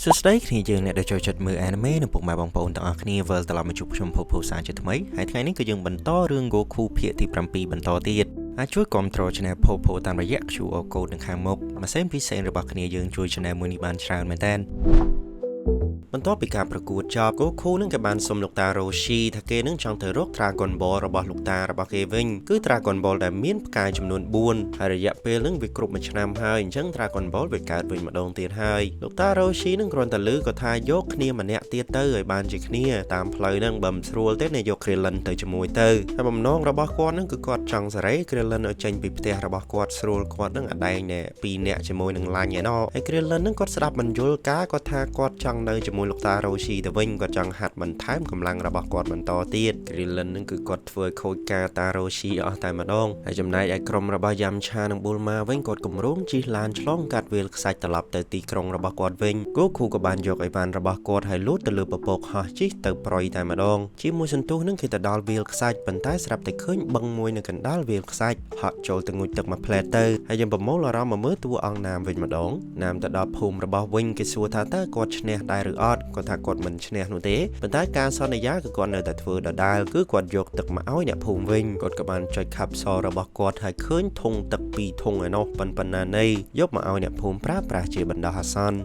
សួស្តីគ្នាយើងអ្នកដែលចូលចិត្តមើល anime និងពុកម៉ែបងប្អូនទាំងអស់គ្នាវិលត្រឡប់មកជួបខ្ញុំភពភាសាជាថ្មីហើយថ្ងៃនេះគឺយើងបន្តរឿង Goku ភាគទី7បន្តទៀតអាចជួយគ្រប់គ្រង Channel ភពតាមរយៈ QR Code នៅខាងមុខម៉ាស៊ីនពិសេសរបស់គ្នាយើងជួយ Channel មួយនេះបានច្រើនមែនតើបន្ទាប់ពីការប្រកួតចប់ Goku នឹងក៏បានសុំលោកតា Roshi ថាគេនឹងចង់ទៅរក Dragon Ball របស់លោកតារបស់គេវិញគឺ Dragon Ball ដែលមានផ្កាយចំនួន4ហើយរយៈពេលនឹងវាគ្រប់មួយឆ្នាំហើយអញ្ចឹង Dragon Ball វាកើតវិញម្ដងទៀតហើយលោកតា Roshi នឹងគ្រាន់តែឮក៏ថាយកគ្នាម្នាក់ទៀតទៅឲ្យបានជាគ្នាតាមផ្លូវហ្នឹងបើមិនស្រួលទេអ្នកយក Krillin ទៅជាមួយទៅហើយបំណងរបស់គាត់នឹងគឺគាត់ចង់សេរី Krillin ឲ្យចេញពីផ្ទះរបស់គាត់ស្រួលគាត់នឹងអាដែងណែ2នាក់ជាមួយនឹងឡាញ់ឯណោះហើយ Krillin នឹងគាត់ស្ដាប់បញ្យលការគាត់ថាគាត់ចង់នៅជាមួយលោកតា Roshi ទៅវិញគាត់ចង់ហាត់បន្ថែមកម្លាំងរបស់គាត់បន្តទៀត Krillin នឹងគឺគាត់ធ្វើឲ្យខូចការតា Roshi អស់តែម្ដងហើយចំណែកឯក្រុមរបស់ Yamcha និង Bulma វិញគាត់គម្រោងជិះឡានឆ្លងកាត់វាលខ្សាច់ត្រឡប់ទៅទីក្រុងរបស់គាត់វិញ Goku ក៏បានយកអីវ៉ាន់របស់គាត់ហើយលូតទៅលើពពកហោះជិះទៅប្រយតែម្ដងជាមួយសន្ទុះនឹងគេទៅដល់វាលខ្សាច់ប៉ុន្តែស្រាប់តែឃើញបឹងមួយនៅកណ្ដាលវាលខ្សាច់ហក់ចូលទៅងូតទឹកមួយផ្លែតទៅហើយយើងប្រមូលអារម្មណ៍មកមើលតួអង្គណាមវិញម្ដងណាមទៅដល់ភូមិរបស់វិញគេសួរថាតើគាត់ឈ្នះដែរឬអត់គាត់ថាគាត់មិនឈ្នះនោះទេប៉ុន្តែការសន្យាគឺគាត់នៅតែធ្វើដដែលគឺគាត់យកទឹកមកឲ្យអ្នកភូមិវិញគាត់ក៏បានចុចខាប់សរបស់គាត់ហើយឃើញធុងទឹក2ធុងឯនោះប៉ុណ្ណាណីយកមកឲ្យអ្នកភូមិប្រើប្រាស់ជាបណ្ដោះអាសន្ន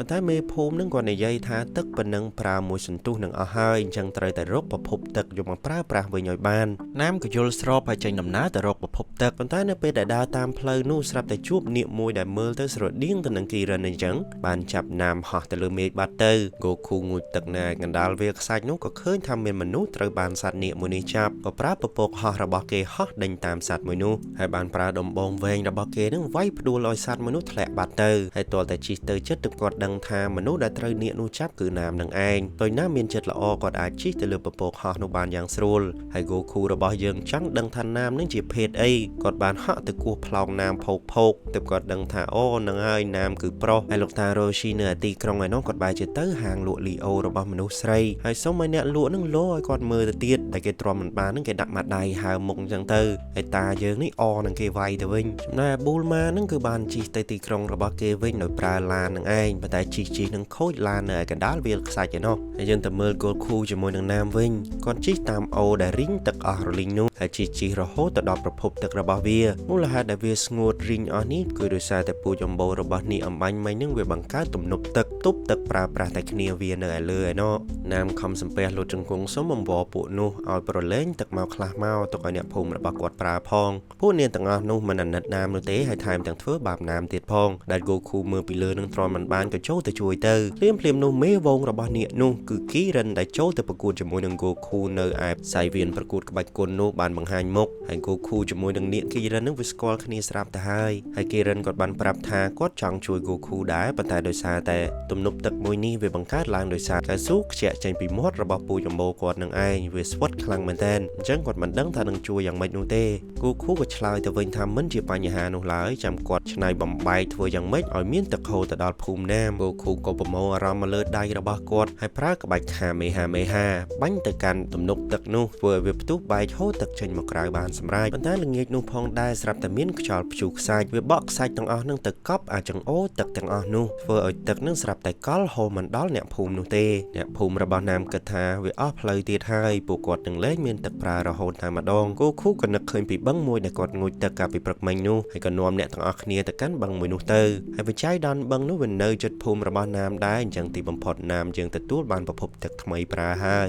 ប៉ុន្តែមេភូមិនឹងគាត់និយាយថាទឹកប៉ុណ្ណឹងប្រើមួយសន្ទុះនឹងអស់ហើយអញ្ចឹងត្រូវតែរកប្រភពទឹកយកមកប្រើប្រាស់វិញឲ្យបានណាមក៏យល់ស្របហើយចេញដំណើរទៅរកប្រភពទឹកប៉ុន្តែនៅពេលដែលដើរតាមផ្លូវនោះស្រាប់តែជួបនាគមួយដែលមើលទៅស្រដៀងទៅនឹងគីរិនអញ្ចឹងបានចាប់ណាមហោះទៅលើមេឃបាត់ទៅ Goku ងូតទឹកនៅកណ្ដាលវាលខ្សាច់នោះក៏ឃើញថាមានមនុស្សត្រូវបានសត្វនាគមួយនេះចាប់ក៏ប្រើពពកហោះរបស់គេហោះដេញតាមសត្វមួយនោះហើយបានប្រើដំបងវែងរបស់គេនឹងវាយផ្ដួលឲ្យសត្វមួយនោះធ្លាក់បាត់ទៅហើយទាល់តែជិះទៅចិត្តទៅគាត់ដឹងថាមនុស្សដែលត្រូវនាគនោះចាប់គឺណាមនឹងឯងដោយណាមមានចិត្តល្អគាត់អាចជិះទៅលើពពកហោះនោះបានយ៉ាងស្រួលហើយ Goku របស់យើងចង់ដឹងថាណាមនឹងជាភេទអីគាត់បានហក់ទៅគោះផ្លោងណាមផោកទើបគាត់ដឹងថាអូនឹងហើយណាមគឺប្រុសហើយលោកតា Roshi នៅទីក្រុងឯនោះគាត់បែរជាទៅហាងលក់លីអូរបស់មនុស្សស្រីហើយសុំឲ្យអ្នកលក់នឹងលោឲ្យគាត់មើលទៅទៀតដែលគេទ្រាំមិនបាននឹងគេដាក់មកដៃហើមុខអញ្ចឹងទៅហើយតាយើងនេះអនឹងគេវាយទៅវិញចំណែក Bulma នឹងគឺបានជិះទៅទីក្រុងរបស់គេវិញដោយប្រើឡាននឹងឯងប៉ុន្តែជិះនឹងខូចឡាននៅឯកណ្ដាលវាលខ្សាច់ឯនោះហើយយើងទៅមើល Goku ជាមួយនឹងណាមវិញគាត់ជិះតាមអូដែលរីងទឹកអស់រលីងនោះហើយជិះរហូតទៅដល់ប្រភពទឹករបស់វាមូលហេតុដែលវាស្ងួតរីងអស់នេះគឺដោយសារតែពូជអម្បូររបស់នេះអំបញ្ញមិញនឹងវាបង្កើតទំនប់ទឹកទប់ទឹកប្រើប្រាស់តែគ្នាវានៅឯលើឯនោះណាមខំសំពះលុតជង្គង់សុំអំបរពួកនោះឲ្យប្រឡែងទឹកមកខ្លះមកទុកឲ្យអ្នកភូមិរបស់គាត់ប្រើផងពួកនាងទាំងអស់នោះមិនអាណិតណាមនោះទេហើយថែមទាំងធ្វើបាបណាមទៀតផងដែល Goku មើលពីលើនឹងទ្រាំមិនបានក៏ចូលទៅជួយទៅភ្លាមនោះមេវងរបស់នាគនោះគឺគីរិនដែលចូលទៅប្រកួតជាមួយនឹង Goku នៅឯផ្សាយវៀនប្រកួតក្បាច់គុណនោះបានបង្ហាញមុខហើយ Goku ជាមួយនឹងនាគគីរិននឹងវាស្គាល់គ្នាស្រាប់ទៅហើយគីរិនគាត់បានប្រាប់ថាគាត់ចង់ជួយ Goku ដែរប៉ុន្តែដោយសារតែទំនប់ទឹកមួយនេះវាបង្កើតឡើងដោយសារកៅស៊ូខ្ជាក់ចេញពីមាត់របស់ពូជអម្បូរគាត់នឹងឯងវាស្វិតខ្លាំងមែនទែនអញ្ចឹងគាត់មិនដឹងថានឹងជួយយ៉ាងម៉េចនោះទេ Goku ក៏ឆ្លើយទៅវិញថាមិនជាបញ្ហានោះឡើយចាំគាត់ច្នៃបំបែកធ្វើយ៉ាងម៉េចឲ្យមានទឹកហូរទៅដល់ភូមិណាម Goku ក៏ប្រមូលអារម្មណ៍មកលើដៃរបស់គាត់ហើយប្រើក្បាច់ខាមេហាបាញ់ទៅកាន់ទំនប់ទឹកនោះធ្វើឲ្យវាផ្ទុះបែកហូរទឹកចេញមកក្រៅបានសម្រេចប៉ុន្តែល្ងាចនោះផងដែរស្រាប់តែមានខ្យល់ព្យុះខ្សាច់វាបក់ខ្សាច់ទាំងអស់នឹងទៅកប់អាចង្អូរទឹកទាំងអស់នោះធ្វើឲ្យទឹកនឹងស្រាប់តែកល់ហូរមិនដល់អ្នកភូមិនោះទេអ្នកភូមិរបស់ណាមគិតថាវាអស់ផ្លូវទៀតហើយពួកគាត់នឹងលែងមានទឹកប្រើរហូតតែម្ដង Goku ក៏នឹកឃើញពីបឹងមួយដែលគាត់ងូតទឹកកាលពីព្រឹកមិញនោះហើយក៏នាំអ្នកទាំងអស់គ្នាទៅកាន់បឹងមួយនោះទៅហើយវិច័យដល់បឹងនោះវានៅជិតភូមិរបស់ណាមដែរអញ្ចឹងទីបំផុតណាមយើងទទួលបានប្រភពទឹកថ្មីប្រើហើយ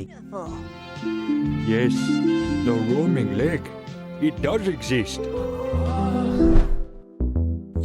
Yes, the roaming lake. It does exist.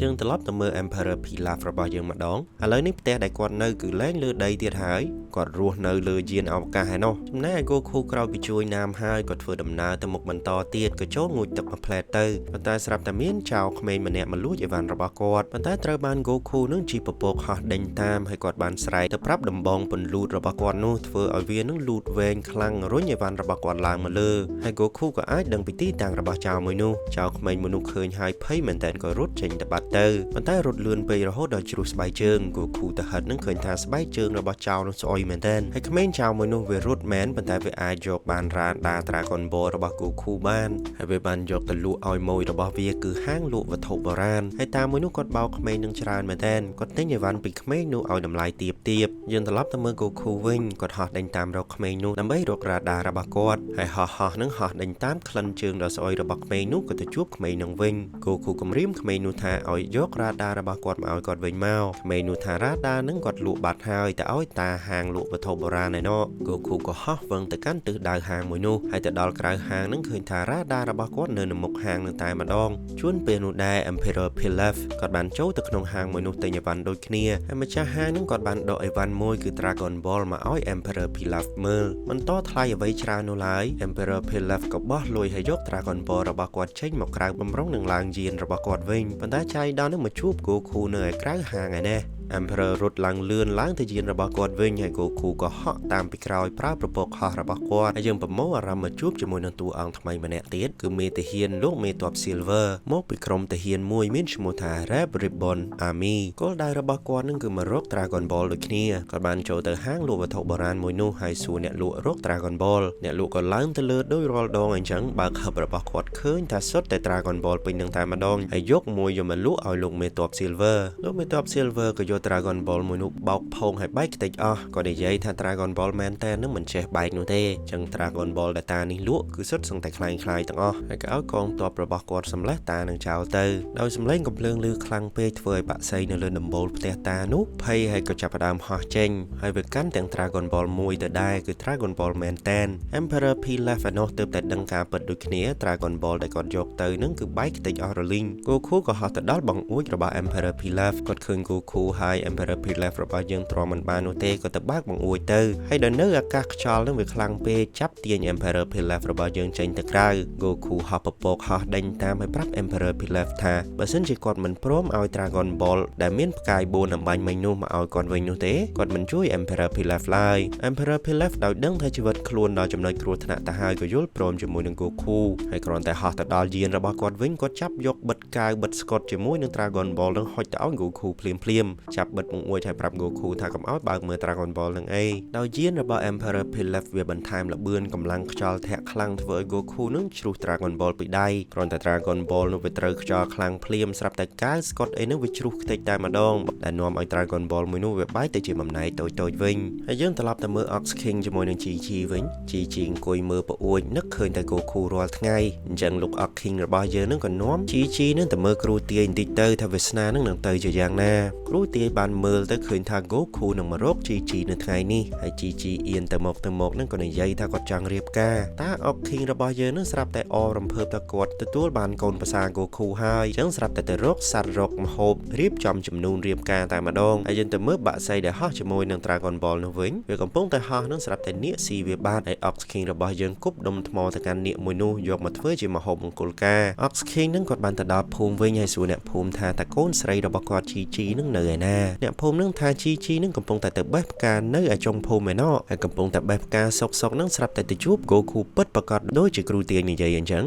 យើងត្រឡប់ទៅមើល Emperor Pilaf របស់យើងម្ដងឥឡូវនេះផ្ទះដែលគាត់នៅគឺលែងលើដីទៀតហើយគាត់រស់នៅលើយានអវកាសឯនោះចំណែក Goku ក្រោយពីជួយណាមហើយគាត់ធ្វើដំណើរទៅមុខបន្តទៀតក៏ចូលងូតទឹកមួយផ្លែតទៅប៉ុន្តែស្រាប់តែមានចៅក្មេងម្នាក់មកលួចអីវ៉ាន់របស់គាត់ប៉ុន្តែត្រូវបាន Goku នឹងជិះពពកហោះដេញតាមហើយគាត់បានស្រែកទៅប្រាប់ដំបងពន្លូតរបស់គាត់នោះធ្វើឲ្យវានឹងលូតវែងខ្លាំងរុញអីវ៉ាន់របស់គាត់ឡើងមកលើហើយ Goku ក៏អាចដឹងពីទីតាំងរបស់ចៅមួយនោះចៅក្មេងមួយនោះឃើញហើយភ័យមែនតែនក៏រត់ចេញទៅបាត់ទៅប៉ុន្តែរត់លឿនពេករហូតដល់ជ្រុះស្បែកជើង Goku ទៅហិតនឹងឃើញថាស្បែកជើងរបស់ចៅនោះស្អុយ មែនទែនហើយក្មេងចៅមួយនោះវារត់មែនប៉ុន្តែវាអាចយកបានរ៉ាដា Dragon Ball របស់ Goku បានហើយវាបានយកទៅលក់ឲ្យម៉ួយរបស់វាគឺហាងលក់វត្ថុបុរាណហើយតាមួយនោះគាត់បោកក្មេងនឹងច្រើនមែនទែនគាត់ទិញអីវ៉ាន់ពីក្មេងនោះឲ្យតម្លៃទាបយើងត្រឡប់ទៅមើល Goku វិញគាត់ហោះដេញតាមរកក្មេងនោះដើម្បីរករ៉ាដារបស់គាត់ហើយហោះនឹងហោះដេញតាមក្លិនជើងដ៏ស្អុយរបស់ក្មេងនោះក៏ទៅជួបក្មេងនឹងវិញ Goku គំរាមក្មេងនោះថាឲ្យយករ៉ាដារបស់គាត់មកឲ្យគាត់វិញមកក្មេងនោះថារ៉ាដានឹងគាត់លក់បាត់ហើយតែឲ្យតាហាងលក់វត្ថុបុរាណឯណោះ Goku ក៏ហោះវឹងទៅកាន់ទិសដៅហាងមួយនោះហើយទៅដល់ក្រៅហាងនឹងឃើញថារ៉ាដារបស់គាត់នៅមុខហាងនឹងតែម្ដងជួនពេលនោះដែរ Emperor Pilaf គាត់បានចូលទៅក្នុងហាងមួយនោះទិញអីវ៉ាន់ដូចគ្នាហើយម្ចាស់ហាងនឹងគាត់បានដកអីវ៉ាន់មួយគឺ Dragon Ball មកឲ្យ Emperor Pilaf មើលមិនតថ្លៃអ្វីច្រើននោះឡើយ Emperor Pilaf ក៏បោះលុយឲ្យយក Dragon Ball របស់គាត់ចេញមកក្រៅបំរុងនឹងឡើងយានរបស់គាត់វិញប៉ុន្តែចៃដន្យនឹងមកជួប Goku នៅឯក្រៅហាងឯណេះEmperor រត់ឡើងលឿនឡើងទៅយានរបស់គាត់វិញហើយ Goku ក៏ហក់តាមពីក្រោយប្រើប្រពកហោះរបស់គាត់ហើយយើងប្រមូលអារម្មណ៍មកជួបជាមួយនឹងតួអង្គថ្មីម្នាក់ទៀតគឺមេទាហានលោកមេទ័ព Silver មកពីក្រុមទាហានមួយមានឈ្មោះថា Red Ribbon Army គោលដៅរបស់គាត់នឹងគឺមករក Dragon Ball ដូចគ្នាគាត់បានចូលទៅហាងលក់វត្ថុបុរាណមួយនោះហើយសួរអ្នកលក់រក Dragon Ball អ្នកលក់ក៏ឡើងទៅលើដោយរាល់ដងអញ្ចឹងបើកហឹបរបស់គាត់ឃើញថាសុទ្ធតែ Dragon Ball ពេញនឹងតែម្ដងហើយយកមួយយកមកលក់ឲ្យលោកមេទ័ព Silver លោកមេទ័ព Silver ក៏យក Dragon Ball មួយនោះបោកផោងឲ្យបែកខ្ទេចអស់ក៏និយាយថា Dragon Ball មែនតែនឹងមិនចេះបែកនោះទេចឹង Dragon Ball ដែលតានេះលក់គឺសុទ្ធសឹងតែคล้ายទាំងអស់ហើយក៏ឲ្យកងទ័ពរបស់គាត់សម្លេះតានឹងចោលទៅដោយសម្លេងកំភ្លើងលឺខ្លាំងពេកធ្វើឲ្យបាក់សីនៅលើដំបូលផ្ទះតានោះភ័យហើយក៏ចាប់ផ្ដើមហោះចេញហើយវាកាន់ទាំង Dragon Ball មួយទៅដែរគឺ Dragon Ball មែនតែន Emperor Pilaf ឯនោះទើបតែដឹងការពិតដូចគ្នា Dragon Ball ដែលគាត់យកទៅនឹងគឺបែកខ្ទេចអស់រលីង Goku ក៏ហោះទៅដល់បង្អួចរបស់ Emperor Pilaf គាត់ឃើញ Goku ហើយ Emperor Pilaf របស់យើងទ្រាំមិនបាននោះទេក៏ទៅបើកបង្អួចទៅហើយដល់នៅអាកាសខ្យល់នឹងវាខ្លាំងពេកចាប់ទាញ Emperor Pilaf របស់យើងចេញទៅក្រៅ Goku ហោះពពកហោះដេញតាមហើយប្រាប់ Emperor Pilaf ថាបើសិនជាគាត់មិនព្រមឲ្យ Dragon Ball ដែលមានផ្កាយ4អំបញ្ញមិញនោះមកឲ្យគាត់វិញនោះទេគាត់មិនជួយ Emperor Pilaf ឡើយ Emperor Pilaf ដោយដឹងថាជីវិតខ្លួនដល់ចំណុចគ្រោះថ្នាក់ទៅហើយក៏យល់ព្រមជាមួយនឹង Goku ហើយគ្រាន់តែហោះទៅដល់យានរបស់គាត់វិញគាត់ចាប់យកបិទកាវបិទស្កុតជាមួយនឹង Dragon Ball នឹងហុចទៅឲ្យ Goku ភ្លាមចាប់បិទបង្អួចហើយប្រាប់ Goku ថាកុំឲ្យបើកមើល Dragon Ball នឹងអីដោយយានរបស់ Emperor Pilaf វាបន្ថែមល្បឿនកម្លាំងខ្យល់ធាក់ខ្លាំងធ្វើឲ្យ Goku នឹងជ្រុះ Dragon Ball ពីដៃគ្រាន់តែ Dragon Ball នោះវាត្រូវខ្យល់ខ្លាំងភ្លាមស្រាប់តែកាវស្កុតអីនោះវាជ្រុះខ្ទេចតែម្ដងដែលនាំឲ្យ Dragon Ball មួយនោះវាបែកទៅជាបំណែកតូចវិញហើយយើងត្រឡប់ទៅមើល Ox King ជាមួយនឹង Chi-Chi វិញ Chi-Chi អង្គុយមើលប្អួចនឹកឃើញតែ Goku រាល់ថ្ងៃអញ្ចឹងលោក Ox King របស់យើងនឹងក៏នាំ Chi-Chi នឹងទៅមើលគ្រូទាយបន្តិចទៅថាវាសនានឹងទៅជាយ៉ាងណាគ្រូទាយបានមើលទៅឃើញថា Goku នឹងមករក Chi-Chi នៅថ្ងៃនេះហើយ Chi-Chi អៀនទៅមកនឹងក៏និយាយថាគាត់ចង់រៀបការតា Ox King របស់យើងនឹងស្រាប់តែអរំភើបថាគាត់ទទួលបានកូនប្រសា Goku ហើយអញ្ចឹងស្រាប់តែទៅរកសត្វរកម្ហូបរៀបចំជំនូនរៀបការតែម្ដងហើយយើងទៅមើលបាក់សីដែលហោះជាមួយនឹង Dragon Ball នោះវិញវាកំពុងតែហោះនឹងស្រាប់តែនាគស៊ីវាបាត់ហើយ Ox King របស់យើងគប់ដុំថ្មទៅកាន់នាគមួយនោះយកមកធ្វើជាម្ហូបមង្គលការ Ox King នឹងគាត់បានទៅដល់ភូមិវិញហើយសួរអ្នកភូមិថាតើកូនស្រីរបស់គាត់ Chi-Chi នឹងនៅឯណាអ្នកភូមិនឹងថា Chi-Chi នឹងកំពុងតែទៅបេះផ្កានៅឯចុងភូមិឯណោះហើយកំពុងតែបេះផ្កាសុកនឹងស្រាប់តែទៅជួប Goku ពិតប្រាកដដូចជាគ្រូទាយនិយាយអញ្ចឹង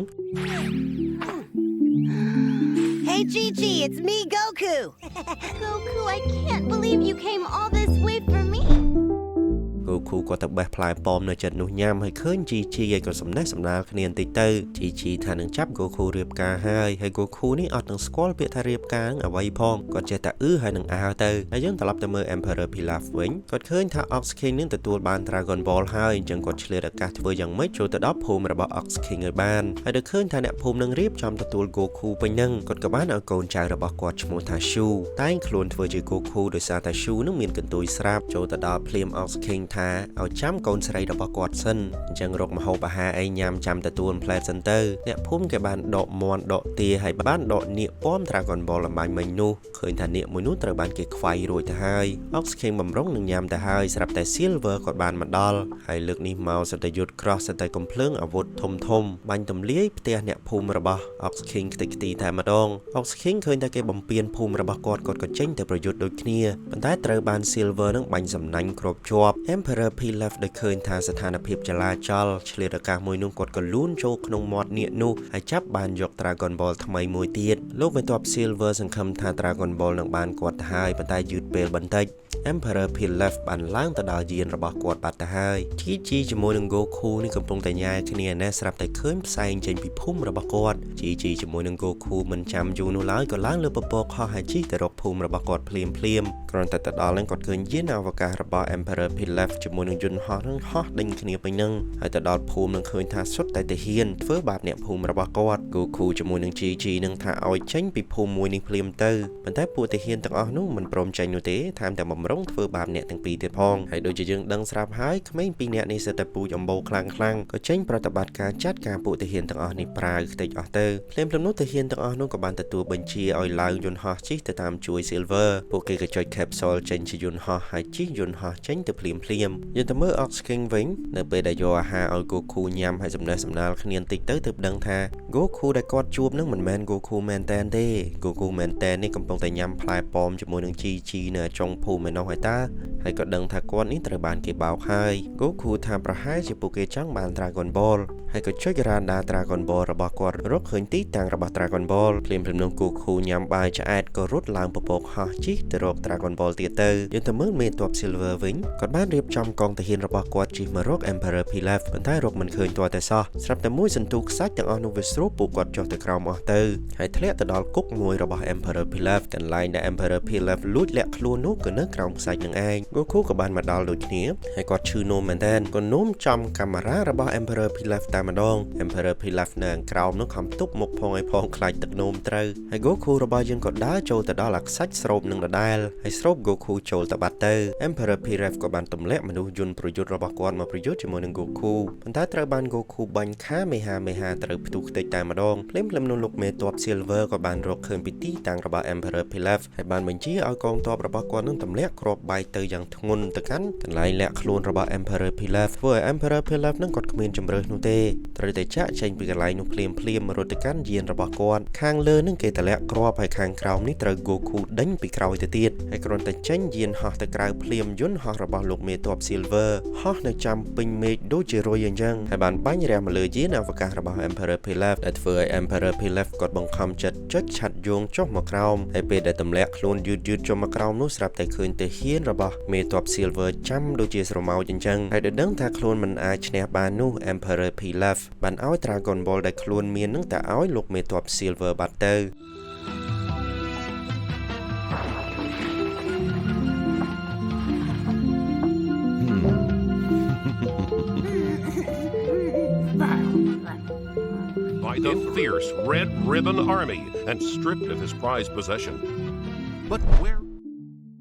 Hey Chi-Chi, it's me, Goku. Goku, I can't believe you came all this way for me. Goku គាត់ទៅបេះផ្លែប៉ោមនៅចិត្តនោះញ៉ាំហើយឃើញ Chi-Chi ឯក៏សំណេះសំណាលគ្នាបន្តិចទៅ Chi-Chi ថានឹងចាប់ Goku រៀបការហើយ Goku នេះអត់នឹងស្គាល់ពាក្យថារៀបការនឹងអ្វីផងគាត់ចេះតែហើយនឹងអើទៅហើយយើងត្រឡប់ទៅមើល Emperor Pilaf វិញគាត់ឃើញថា Ox King នឹងទទួលបាន Dragon Ball ហើយអញ្ចឹងគាត់ឆ្លៀតឱកាសធ្វើយ៉ាងម៉េចចូលទៅដល់ភូមិរបស់ Ox King ឲ្យបានហើយដល់ឃើញថាអ្នកភូមិនឹងរៀបចំទទួល Goku ពេញនឹងគាត់ក៏បានឲ្យកូនចៅរបស់គាត់ឈ្មោះថា Shu តែងខ្លួនធ្វើជា Goku ដោយសារតែ Shu នឹងមានកន្ទុយស្រាប់ចូលទៅដល់ភ្លាម Ox King ថាឲ្យចាំកូនស្រីរបស់គាត់សិនអញ្ចឹងរកម្ហូបអាហារអីញ៉ាំចាំទទួលផ្លែសិនទៅអ្នកភូមិគេបានដកមាន់ដកទាហើយបានដកនាគពំ Dragon Ball អំបញ្ញមិញនោះឃើញថានាគមួយនោះត្រូវបានគេខ្វាយរួចទៅហើយ Ox King បំរុងនឹងញ៉ាំទៅហើយស្រាប់តែ Silver គាត់បានមកដល់ហើយលើកនេះមកសតយុទ្ធ Cross សតកំភ្លើងអាវុធធំបាញ់ទម្លាយផ្ទះអ្នកភូមិរបស់ Ox King ខ្ទេចខ្ទីតែម្ដង Ox King ឃើញតែគេបំពេញភូមិរបស់គាត់ក៏ចេញទៅប្រយុទ្ធដូចគ្នាប៉ុន្តែត្រូវបាន Silver នឹងបាញ់សំណាញ់គ្របជាប់ Emperor Pilaf ដែលឃើញថាស្ថានភាពចលាចលឆ្លៀតឱកាសមួយនោះគាត់ក៏លូនចូលក្នុងមាត់នាគនោះហើយចាប់បានយក Dragon Ball ថ្មីមួយទៀតលោកបន្ទាប់ Silver សង្ឃឹមថា Dragon Ball នឹងបានគាត់ទៅហើយប៉ុន្តែយឺតពេលបន្តិច Emperor Pilaf បានឡើងទៅដល់យានរបស់គាត់បាត់ទៅហើយ Chi ជាមួយនឹង Goku នេះកំពុងតែញ៉ាយគ្នាណាស្រាប់តែឃើញផ្សែងចេញពីភូមិរបស់គាត់ Chi ជាមួយនឹង Goku មិនចាំយូរនោះឡើយក៏ឡើងលើពពកហោះហើយជិះទៅរកភូមិរបស់គាត់ភ្លាមគ្រាន់តែទៅដល់ហ្នឹងគាត់ឃើញយានអវកាសរបស់ Emperor Pilaf ជាមួយនឹងយន្តហោះនឹងហោះដេញគ្នាពេញហ្នឹងហើយទៅដល់ភូមិនឹងឃើញថាសុទ្ធតែទាហានធ្វើបាបអ្នកភូមិរបស់គាត់ Goku ជាមួយនឹង Chi នឹងថាឲ្យចេញពីភូមិមួយនេះភ្លាមទៅប៉ុន្តែពួកទាហានទាំងអស់នោះមិនព្រមចេញនោះទេថែមទាំងបំរុងធ្វើបាបអ្នកទាំងពីរទៀតផងហើយដូចជាយើងដឹងស្រាប់ហើយក្មេងពីរនាក់នេះសិតតែពូជអម្បូរខ្លាំងក៏ចេញប្រតិបត្តិការចាត់ការពួកទាហានទាំងអស់នេះប្រាវខ្ទេចអស់ទៅភ្លាមនោះទាហានទាំងអស់នោះក៏បានទទួលបញ្ជាឲ្យឡើងយន្តហោះជិះទៅតាមជួយ Silver ពួកគេក៏ចុច capsule ចេញជាយន្តហោះហើយជិះយន្តហោះចេញទៅភ្លាមយើងទៅមើល Ox King វិញនៅពេលដែលយកអាហារឲ្យ Goku ញ៉ាំហើយសំណេះសំណាលគ្នាបន្តិចទៅទើបដឹងថា Goku ដែលគាត់ជួបនឹងមិនមែន Goku មែនតែនទេ Goku មែនតែននេះកំពុងតែញ៉ាំផ្លែប៉ោមជាមួយនឹង Chi នៅចុងភូមិឯនោះហើយតាហើយក៏ដឹងថាគាត់នេះត្រូវបានគេបោកហើយ Goku ថាប្រហែលជាពួកគេចង់បាន Dragon Ball ហើយក៏ចុចរ៉ាដា Dragon Ball របស់គាត់រកឃើញទីតាំងរបស់ Dragon Ball ភ្លាមនោះ Goku ញ៉ាំបាយឆ្អែតក៏រត់ឡើងពពកហោះជិះទៅរក Dragon Ball ទៀតទៅយើងទៅមើលមេទ័ព Silver វិញគាត់បានរៀបចំកងទាហានរបស់គាត់ជិះមករក Emperor Pilaf ប៉ុន្តែរកមិនឃើញទាល់តែសោះស្រាប់តែមួយសន្ទុះខ្សាច់ទាំងអស់នោះវាស្រូបពួកគាត់ចុះទៅក្រោមអស់ទៅហើយធ្លាក់ទៅដល់គុកមួយរបស់ Emperor Pilaf កន្លែងដែល Emperor Pilaf លួចលាក់ខ្លួននោះក៏នៅក្រោមខ្សាច់នឹងឯង Goku ក៏បានមកដល់ដូចគ្នាហើយគាត់ឈឺនោមមែនតែនក៏នោមចំកាមេរ៉ារបស់ Emperor Pilaf តែម្ដង Emperor Pilaf នៅក្រោមនោះខំទប់មុខផងឲ្យផងខ្លាចទឹកនោមត្រូវហើយ Goku របស់យើងក៏ដើរចូលទៅដល់អាខ្សាច់ស្រូបនឹងដដែលហើយស្រូប Goku ចូលទៅបាត់ទៅ Emperor Pilaf ក៏បានទម្លាក់មនុស្សយន្តប្រយុទ្ធរបស់គាត់មកប្រយុទ្ធជាមួយនឹង Goku ប៉ុន្តែត្រូវបាន Goku បាញ់ខាមេហាត្រូវផ្ទុះខ្ទេចតែម្ដងភ្លាមនោះលោកមេទ័ព Silver ក៏បានរកឃើញពីទីតាំងរបស់ Emperor Pilaf ហើយបានបញ្ជាឲ្យកងទ័ពរបស់គាត់នឹងទម្លាក់គ្រាប់បែកទៅយ៉ាងធ្ងន់ទៅកាន់កន្លែងលាក់ខ្លួនរបស់ Emperor Pilaf ធ្វើឲ្យ Emperor Pilaf នឹងគាត់គ្មានជំរឿសនោះទេត្រូវតែចាក់ចេញពីកន្លែងនោះភ្លាមរត់ទៅកាន់យានរបស់គាត់ខាងលើនឹងគេតម្លាក់គ្រាប់ហើយខាងក្រោមនេះត្រូវ Goku ដេញពីក្រោយទៅទៀតហើយគ្រាន់តែចេញយានហោះទៅក្រៅភ្លាមយន្តហោះរបស់លោកមេទ័ព Silver ហោះនៅចាំពេញមេឃដូចជារុយអញ្ចឹងហើយបានបាញ់រះមកលើយានអវកាសរបស់ Emperor Pilaf ដែលធ្វើឲ្យ Emperor Pilaf គាត់បង្ខំចិត្តចុចឆាត់យងចុះមកក្រោមហើយពេលដែលទម្លាក់ខ្លួនយឺតចុះមកក្រោមនោះស្រាប់តែឃើញទាហានរបស់មេទ័ព Silver ចាំដូចជាស្រមោចអញ្ចឹងហើយដែលដឹងថាខ្លួនមិនអាចឈ្នះបាននោះ Emperor Pilaf បានឲ្យ Dragon Ball ដែលខ្លួនមាននឹងតែឲ្យលោកមេទ័ព Silver បាត់ទៅby the fierce Red Ribbon Army and stripped of his prized possession. But where?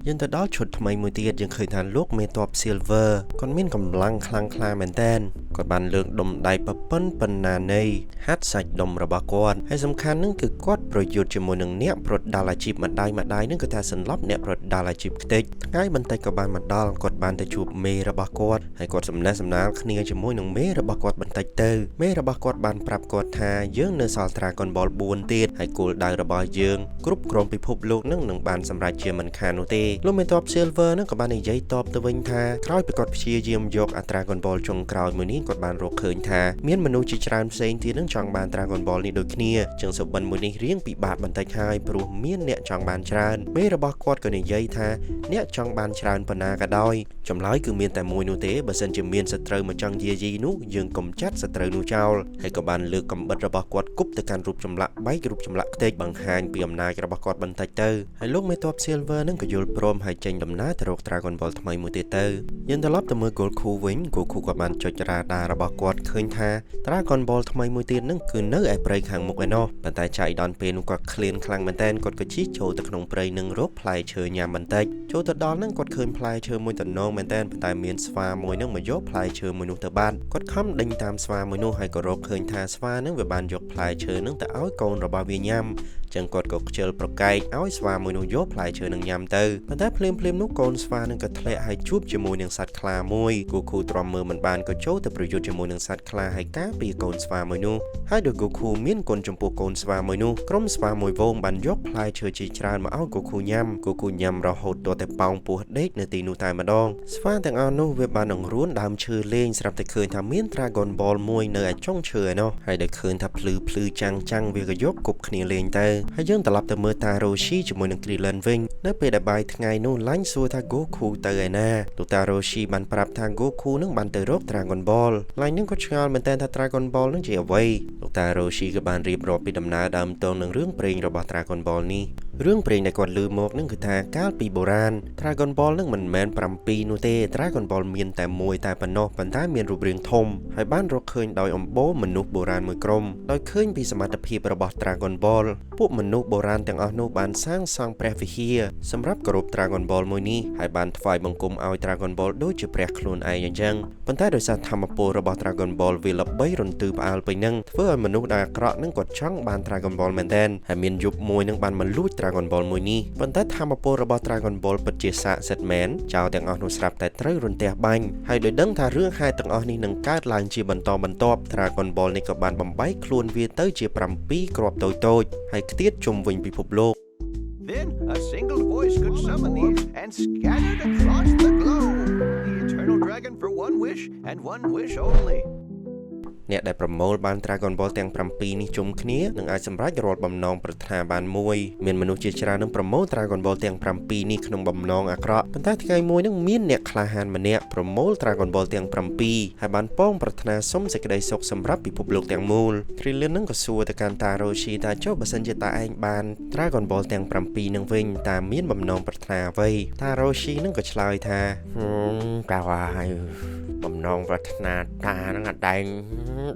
យើងទៅដល់ឈុតថ្មីមួយទៀតយើងឃើញថាលោកមេទ័ព Silver គាត់មានកម្លាំងខ្លាំងក្លាមែនតើគាត់បានលើកដុំដៃប៉ប៉ុនប៉ុណ្ណានៃហាត់សាច់ដុំរបស់គាត់ហើយសំខាន់នឹងគឺគាត់ប្រយុទ្ធជាមួយនឹងអ្នកប្រដាល់អាជីពម្ដាយនឹងគឺថាសន្លប់អ្នកប្រដាល់អាជីពខ្ទេចថ្ងៃបន្តិចក៏បានមកដល់គាត់បានទៅជួបមេរបស់គាត់ហើយគាត់សំណេះសំណាលគ្នាជាមួយនឹងមេរបស់គាត់បន្តិចទៅមេរបស់គាត់បានប្រាប់គាត់ថាយើងនៅសល់ Dragon Ball 4 ទៀតហើយគោលដៅរបស់យើងគ្រប់គ្រងពិភពលោកនឹងបានសម្រេចជាមិនខាននោះទេលោកមេទ័ព Silver នឹងក៏បាននិយាយតបទៅវិញថាក្រោយពីគាត់ព្យាយាមយកអា Dragon Ball ចុងក្រោយមួយនេះគាត់បានរកឃើញថាមានមនុស្សជាច្រើនផ្សេងទៀតនឹងចង់បាន Dragon Ball នេះដូចគ្នាចឹងសុបិនមួយនេះរៀងពិបាកបន្តិចហើយព្រោះមានអ្នកចង់បានច្រើនមេរបស់គាត់ក៏និយាយថាអ្នកចង់បានច្រើនប៉ុណ្ណាក៏ដោយចម្លើយគឺមានតែមួយនោះទេបើសិនជាមានសត្រូវមកចង់យាយីនោះយើងកុំចាត់សត្រូវនោះចោលហើយក៏បានលើកកំបិតរបស់គាត់គប់ទៅកាន់រូបចម្លាក់បែករូបចម្លាក់ខ្ទេចបង្ហាញពីអំណាចរបស់គាត់បន្តិចទៅហើយលោកមេទ័ព Silver នឹងក៏យល់ព្រមហើយចេញដំណើរទៅរក Dragon Ball ថ្មីមួយទៀតទៅយើងត្រឡប់ទៅមើល Goku វិញ Goku ក៏បានចុចរ៉ាដារបស់គាត់ឃើញថា Dragon Ball ថ្មីមួយទៀតនឹងគឺនៅឯព្រៃខាងមុខឯណោះប៉ុន្តែចៃដន្យពេលនោះគាត់ឃ្លានខ្លាំងមែនតើគាត់ក៏ជិះចូលទៅក្នុងព្រៃនឹងរកផ្លែឈើញ៉ាំបន្តិចចូលទៅដល់នឹងគាត់ឃើញផ្លែឈើមួយតំណងមែនតើប៉ុន្តែមានស្វាមួយនឹងមកយកផ្លែឈើមួយនោះទៅបាត់គាត់ខំដេញតាមស្វាមួយនោះហើយក៏រកឃើញថាស្វានឹងវាបានយកផ្លែឈើនឹងទៅឲ្យកូនរបស់វាញ៉ាំចឹងគាត់ក៏ខ្ជិលប្រកែកឲ្យស្វាមួយនោះយកផ្លែឈើនឹងញ៉ាំទៅប៉ុន្តែភ្លាមនោះកូនស្វានឹងក៏ធ្លាក់ហើយជួបជាមួយនឹងសត្វខ្លាមួយ Goku ទ្រាំមើលមិនបានក៏ចូលទៅប្រយុទ្ធជាមួយនឹងសត្វខ្លាហើយការពារកូនស្វាមួយនោះហើយដោយ Goku មានគុណចំពោះកូនស្វាមួយនោះក្រុមស្វាមួយវងបានយកផ្លែឈើជាច្រើនមកឲ្យ Goku ញ៉ាំ Goku ញ៉ាំរហូតទាល់តែប៉ោងពោះដេកនៅទីនោះតែម្ដងស្វាទាំងអស់នោះវាបាននឹងរួនដើមឈើលេងស្រាប់តែឃើញថាមាន Dragon Ball មួយនៅឯចុងឈើឯណោះហើយដែលឃើញថាភ្លឺចាំងវាក៏យកគប់គ្នាលេងទៅ ហើយយើងត្រឡប់ទៅមើលតារ៉ូស៊ីជាមួយនឹង Krillin វិញនៅពេលដែលបាយថ្ងៃនោះឡាញ់សួរថា Goku ទៅឯណាលោកតារ៉ូស៊ីបានប្រាប់ថា Goku នឹងបានទៅរក Dragon Ball ឡាញ់នឹងក៏ឆ្ងល់មែនតើថា Dragon Ball នឹងជាអ្វីលោកតារ៉ូស៊ីក៏បានរៀបរាប់ពីដំណើរដើមទងនឹងរឿងព្រេងរបស់ Dragon Ball នេះរឿងព្រេងដែលគាត់ឮមកនឹងគឺថាកាលពីបុរាណ Dragon Ball នឹងមិនមែន7នោះទេ Dragon Ball មានតែមួយតែប៉ុណ្ណោះប៉ុន្តែមានរូបរាងធំហើយបានរកឃើញដោយអំបូរមនុស្សបុរាណមួយក្រុមដោយឃើញពីសមត្ថភាពរបស់ Dragon Ball ពួកមនុស្សបុរាណទាំងអស់នោះបានសាងសង់ព្រះវិហារសម្រាប់គោរព Dragon Ball មួយនេះហើយបានថ្វាយបង្គំឲ្យ Dragon Ball ដូចជាព្រះខ្លួនឯងអញ្ចឹងប៉ុន្តែដោយសារធម្មពលរបស់ Dragon Ball វាល្បីរន្ទឺផ្អើលពេញនឹងធ្វើឲ្យមនុស្សដែលអាក្រក់នឹងគាត់ចង់បាន Dragon Ball មែនទែនហើយមានយប់មួយនឹងបានមកលួច Dragon Ball មួយនេះប៉ុន្តែធម្មពលរបស់ Dragon Ball ពិតជាស័ក្តិសិទ្ធិមែនចៅទាំងអស់នោះស្រាប់តែត្រូវរន្ទះបាញ់ហើយដោយដឹងថារឿងហេតុទាំងអស់នេះនឹងកើតឡើងជាបន្តបន្ទាប់ Dragon Ball នេះក៏បានបំបែកខ្លួនវាទៅជា7គ្រាប់តូចៗហើយខ្ទាតជុំវិញពិភពលោក Then a single voice could summon these and scattered across the globe. The eternal dragon for one wish and one wish only. អ្នកដែលប្រមូលបាន Dragon Ball ទាំង7នេះជុំគ្នានឹងអាចសម្រេចរាល់បំណងប្រាថ្នាបានមួយមានមនុស្សជាច្រើននឹងប្រមូល Dragon Ball ទាំង7នេះក្នុងបំណងអាក្រក់ប៉ុន្តែថ្ងៃមួយនឹងមានអ្នកក្លាហានម្នាក់ប្រមូល Dragon Ball ទាំង7ហើយបានប៉ងប្រាថ្នាសុំសេចក្តីសុខសម្រាប់ពិភពលោកទាំងមូល Krillin នឹងក៏សួរទៅកាន់ Taroshi ថាចុះបើសិនជាតាឯងបាន Dragon Ball ទាំង7នឹងវិញតើមានបំណងប្រាថ្នាអ្វី Taroshi នឹងក៏ឆ្លើយថាតើហើយបំណងប្រាថ្នាតានឹងអត់ដែង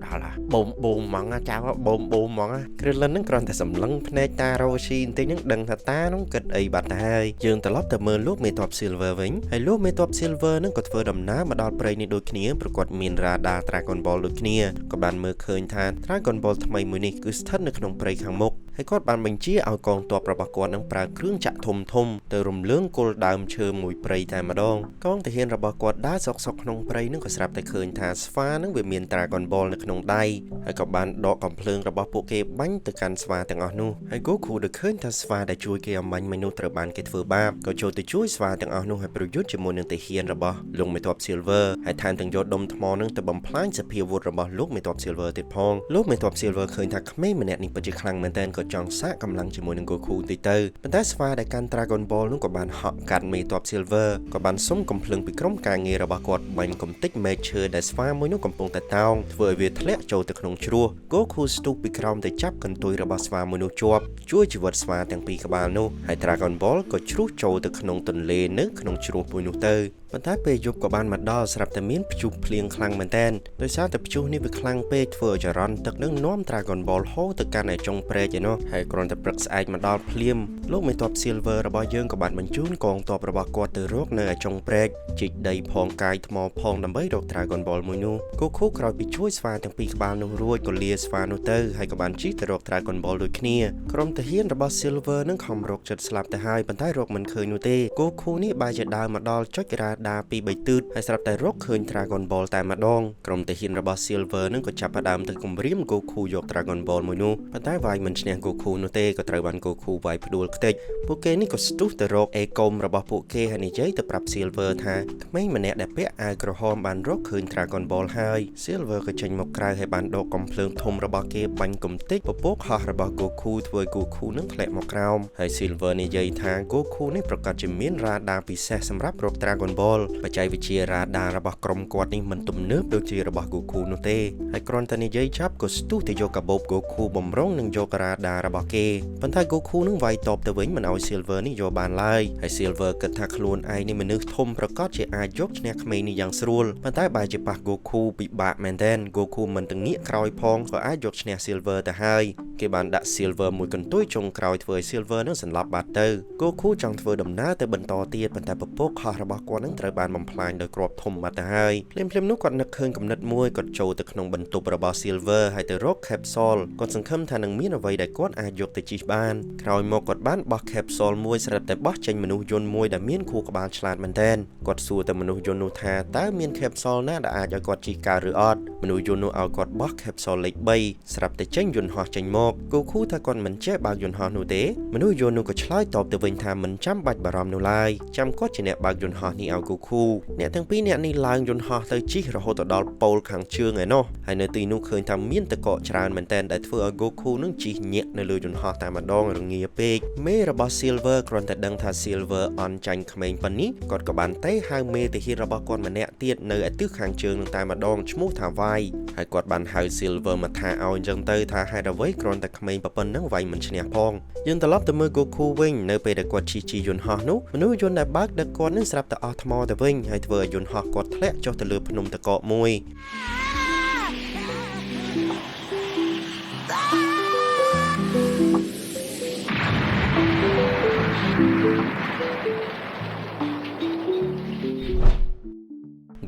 ដល់ឡាបូមហ្មងចៅបូមហ្មង Krillin នឹងគ្រាន់តែសម្លឹងភ្នែក Taroshi បន្តិចនឹងដឹងថាតានឹងគិតអីបាត់ទៅហើយយើងត្រឡប់ទៅមើលលោកមេទ័ព Silver វិញហើយលោកមេទ័ព Silver នឹងក៏ធ្វើដំណើរមកដល់ព្រៃនេះដូចគ្នាប្រកបមាន Radar Dragon Ball ដូចគ្នាក៏បានមើលឃើញថា Dragon Ball ថ្មីមួយនេះគឺស្ថិតនៅក្នុងព្រៃខាងមុខហើយគាត់បានបញ្ជាឲ្យកងទ័ពរបស់គាត់នឹងប្រើគ្រឿងចាក់ធំទៅរំលើងគល់ដើមឈើមួយព្រៃតែម្ដងកងទាហានរបស់គាត់ដើរសុកក្នុងព្រៃនឹងក៏ស្រាប់តែឃើញថាស្វានឹងវាមាន Dragon Ball នៅក្នុងដៃហើយក៏បានដកកំភ្លើងរបស់ពួកគេបាញ់ទៅកាន់ស្វាទាំងអស់នោះហើយ Goku ដែលឃើញថាស្វាដែលជួយគេអំបញ្ញមិញនោះត្រូវបានគេធ្វើបាបក៏ចូលទៅជួយស្វាទាំងអស់នោះហើយប្រយុទ្ធជាមួយនឹងទាហានរបស់លោកមេទ័ព Silver ហើយថែមទាំងយកដុំថ្មនឹងទៅបំផ្លាញសភាវុធរបស់លោកមេទ័ព Silver ទៀតផងលោកមេទ័ព Silver ឃើញថាក្មេងម្នាក់នេះពិតជាខ្លាំងមែនទែនក៏ចង់សាកកម្លាំងជាមួយនឹង Goku តិចទៅប៉ុន្តែស្វាដែលកាន់ Dragon Ball នោះក៏បានហក់កាត់មេទ័ព Silver ក៏បានសុំកំភ្លើងពីក្រុមការងាររបស់គាត់បាញ់កំទេចមែកឈើដែលស្វាមួយនោះកំពុងតែតោងធ្វើឲ្យវាធ្លាក់ចូលទៅក្នុងជ្រោះ Goku ស្ទុះពីក្រោមទៅចាប់កន្ទុយរបស់ស្វាមួយនោះជាប់ជួយជីវិតស្វាទាំងពីរក្បាលនោះហើយ Dragon Ball ក៏ជ្រុះចូលទៅក្នុងទន្លេនៅក្នុងជ្រោះមួយនោះទៅប៉ុន្តែពេលយប់ក៏បានមកដល់ស្រាប់តែមានព្យុះភ្លៀងខ្លាំងមែនទែនដោយសារតែព្យុះនេះវាខ្លាំងពេកធ្វើឲ្យចរន្តទឹកនឹងនាំ Dragon Ball ហូរទៅកាន់ឯចុងព្រែកឯនោះហើយគ្រាន់តែព្រឹកស្អែកមកដល់ភ្លាមលោកមេទ័ព Silver របស់យើងក៏បានបញ្ជូនកងទ័ពរបស់គាត់ទៅរកនៅឯចុងព្រែកជីកដីផងកាយថ្មផងដើម្បីរក Dragon Ball មួយនោះ Goku ក្រោយពីជួយស្វាទាំងពីរក្បាលនោះរួចក៏លាស្វានោះទៅហើយក៏បានជិះទៅរក Dragon Ball ដូចគ្នាក្រុមទាហានរបស់ Silver នឹងខំរកចិត្តស្លាប់ទៅហើយប៉ុន្តែរកមិនឃើញនោះទេ Goku នេះបែរជាដើរមកដល់ចុចរ៉ាដាពី3ទិសហើយស្រាប់តែរកឃើញ Dragon Ball តែម្ដងក្រុមទាហានរបស់ Silver នឹងក៏ចាប់ផ្ដើមទៅគំរាម Goku យក Dragon Ball មួយនោះប៉ុន្តែវាយមិនឈ្នះ Goku នោះទេក៏ត្រូវបាន Goku វាយផ្ដួលខ្ទេចពួកគេនេះក៏ស្ទុះទៅរកអេកុំរបស់ពួកគេហើយនិយាយទៅប្រាប់ Silver ថាក្មេងម្នាក់ដែលពាក់អាវក្រហមបានរកឃើញ Dragon Ball ហើយ Silver ក៏ចេញមកក្រៅហើយបានដកកំភ្លើងធំរបស់គេបាញ់កំទេចពពកហោះរបស់ Goku ធ្វើឲ្យ Goku នឹងធ្លាក់មកក្រោមហើយ Silver និយាយថា Goku នេះប្រកាសជាមាន Radar ពិសេសសម្រាប់រក Dragon Ball បច្ចេកវិទ្យា Radar របស់ក្រុមគាត់នេះមិនទំនើបដូចជារបស់ Goku នោះទេហើយគ្រាន់តែនិយាយចាប់ក៏ស្ទុះទៅយកកាបូប Goku បំរុងនឹងយក Radar របស់គេប៉ុន្តែ Goku នឹងវាយតបទៅវិញមិនឲ្យ Silver នេះយកបានឡើយហើយ Silver គិតថាខ្លួនឯងនេះមនុស្សធំប្រកាសជាអាចយកឈ្នះក្មេងនេះយ៉ាងស្រួលប៉ុន្តែបែរជាប៉ះ Goku ពិបាកមែនទែន Goku មិនទាំងងាកក្រោយផងក៏អាចយកឈ្នះ Silver ទៅហើយគេបានដាក់ Silver មួយកន្ទុយចុងក្រោយធ្វើឲ្យ Silver នឹងសន្លប់បាត់ទៅ Goku ចង់ធ្វើដំណើរទៅបន្តទៀតប៉ុន្តែពពកហោះរបស់គាត់នឹងត្រូវបានបំផ្លាញដោយគ្រាប់ធំបាត់ទៅហើយភ្លាមៗនោះគាត់នឹកឃើញគំនិតមួយគាត់ចូលទៅក្នុងបន្ទប់របស់ Silver ហើយទៅរក Capsule គាត់សង្ឃឹមថានឹងមានអ្វីដែលគាត់អាចយកទៅជិះបានក្រោយមកគាត់បានបោះ Capsule មួយស្រាប់តែបោះចេញមនុស្សយន្តមួយដែលមានខួរក្បាលឆ្លាតមែនទែនគាត់សួរទៅមនុស្សយន្តនោះថាតើមាន Capsule ណាដែលអាចឲ្យគាត់ជិះកើតឬអត់មនុស្សយន្តនោះឲ្យគាត់បោះ Capsule លេខ3ស្រាប់តែចេញយន្តហោះចេញមក Goku ថាគាត់មិនចេះបើកយន្តហោះនោះទេមនុស្សយន្តនោះក៏ឆ្លើយតបទៅវិញថាមិនចាំបាច់បារម្ភនោះឡើយចាំគាត់ជាអ្នកបើកយន្តហោះនេះឲ្យ Goku អ្នកទាំងពីរអ្នកនេះឡើងយន្តហោះទៅជិះរហូតដល់ប៉ូលខាងជើងឯណោះហើយនៅទីនោះឃើញថាមានតកកច្រើនមែនទែនដែលធ្វើឲ្យ Goku នឹងជិះញាក់នៅលើយន្តហោះតែម្ដងរងាពេកមេរបស់ Silver គ្រាន់តែដឹងថា Silver អន់ចាញ់ក្មេងប៉ុណ្នេះគាត់ក៏បានទៅហៅមេទាហានរបស់គាត់ម្នាក់ទៀតនៅឯទិសខាងជើងនឹងតែម្ដងឈ្មោះថាវាយហើយគាត់បានហៅ Silver មកថាឲ្យអញ្ចឹងទៅថាហេតុអ្វីគ្រាន់តែក្មេងប៉ុណ្ណឹងវាយមិនឈ្នះផងយើងត្រឡប់ទៅមើល Goku វិញនៅពេលដែលគាត់ជិះយន្តហោះនោះមនុស្សយន្តដែលបើកដឹកគាត់នឹងស្រាប់តែអស់ថ្មទៅវិញហើយធ្វើឲ្យយន្តហោះគាត់ធ្លាក់ចុះទៅលើភ្នំតកកមួយ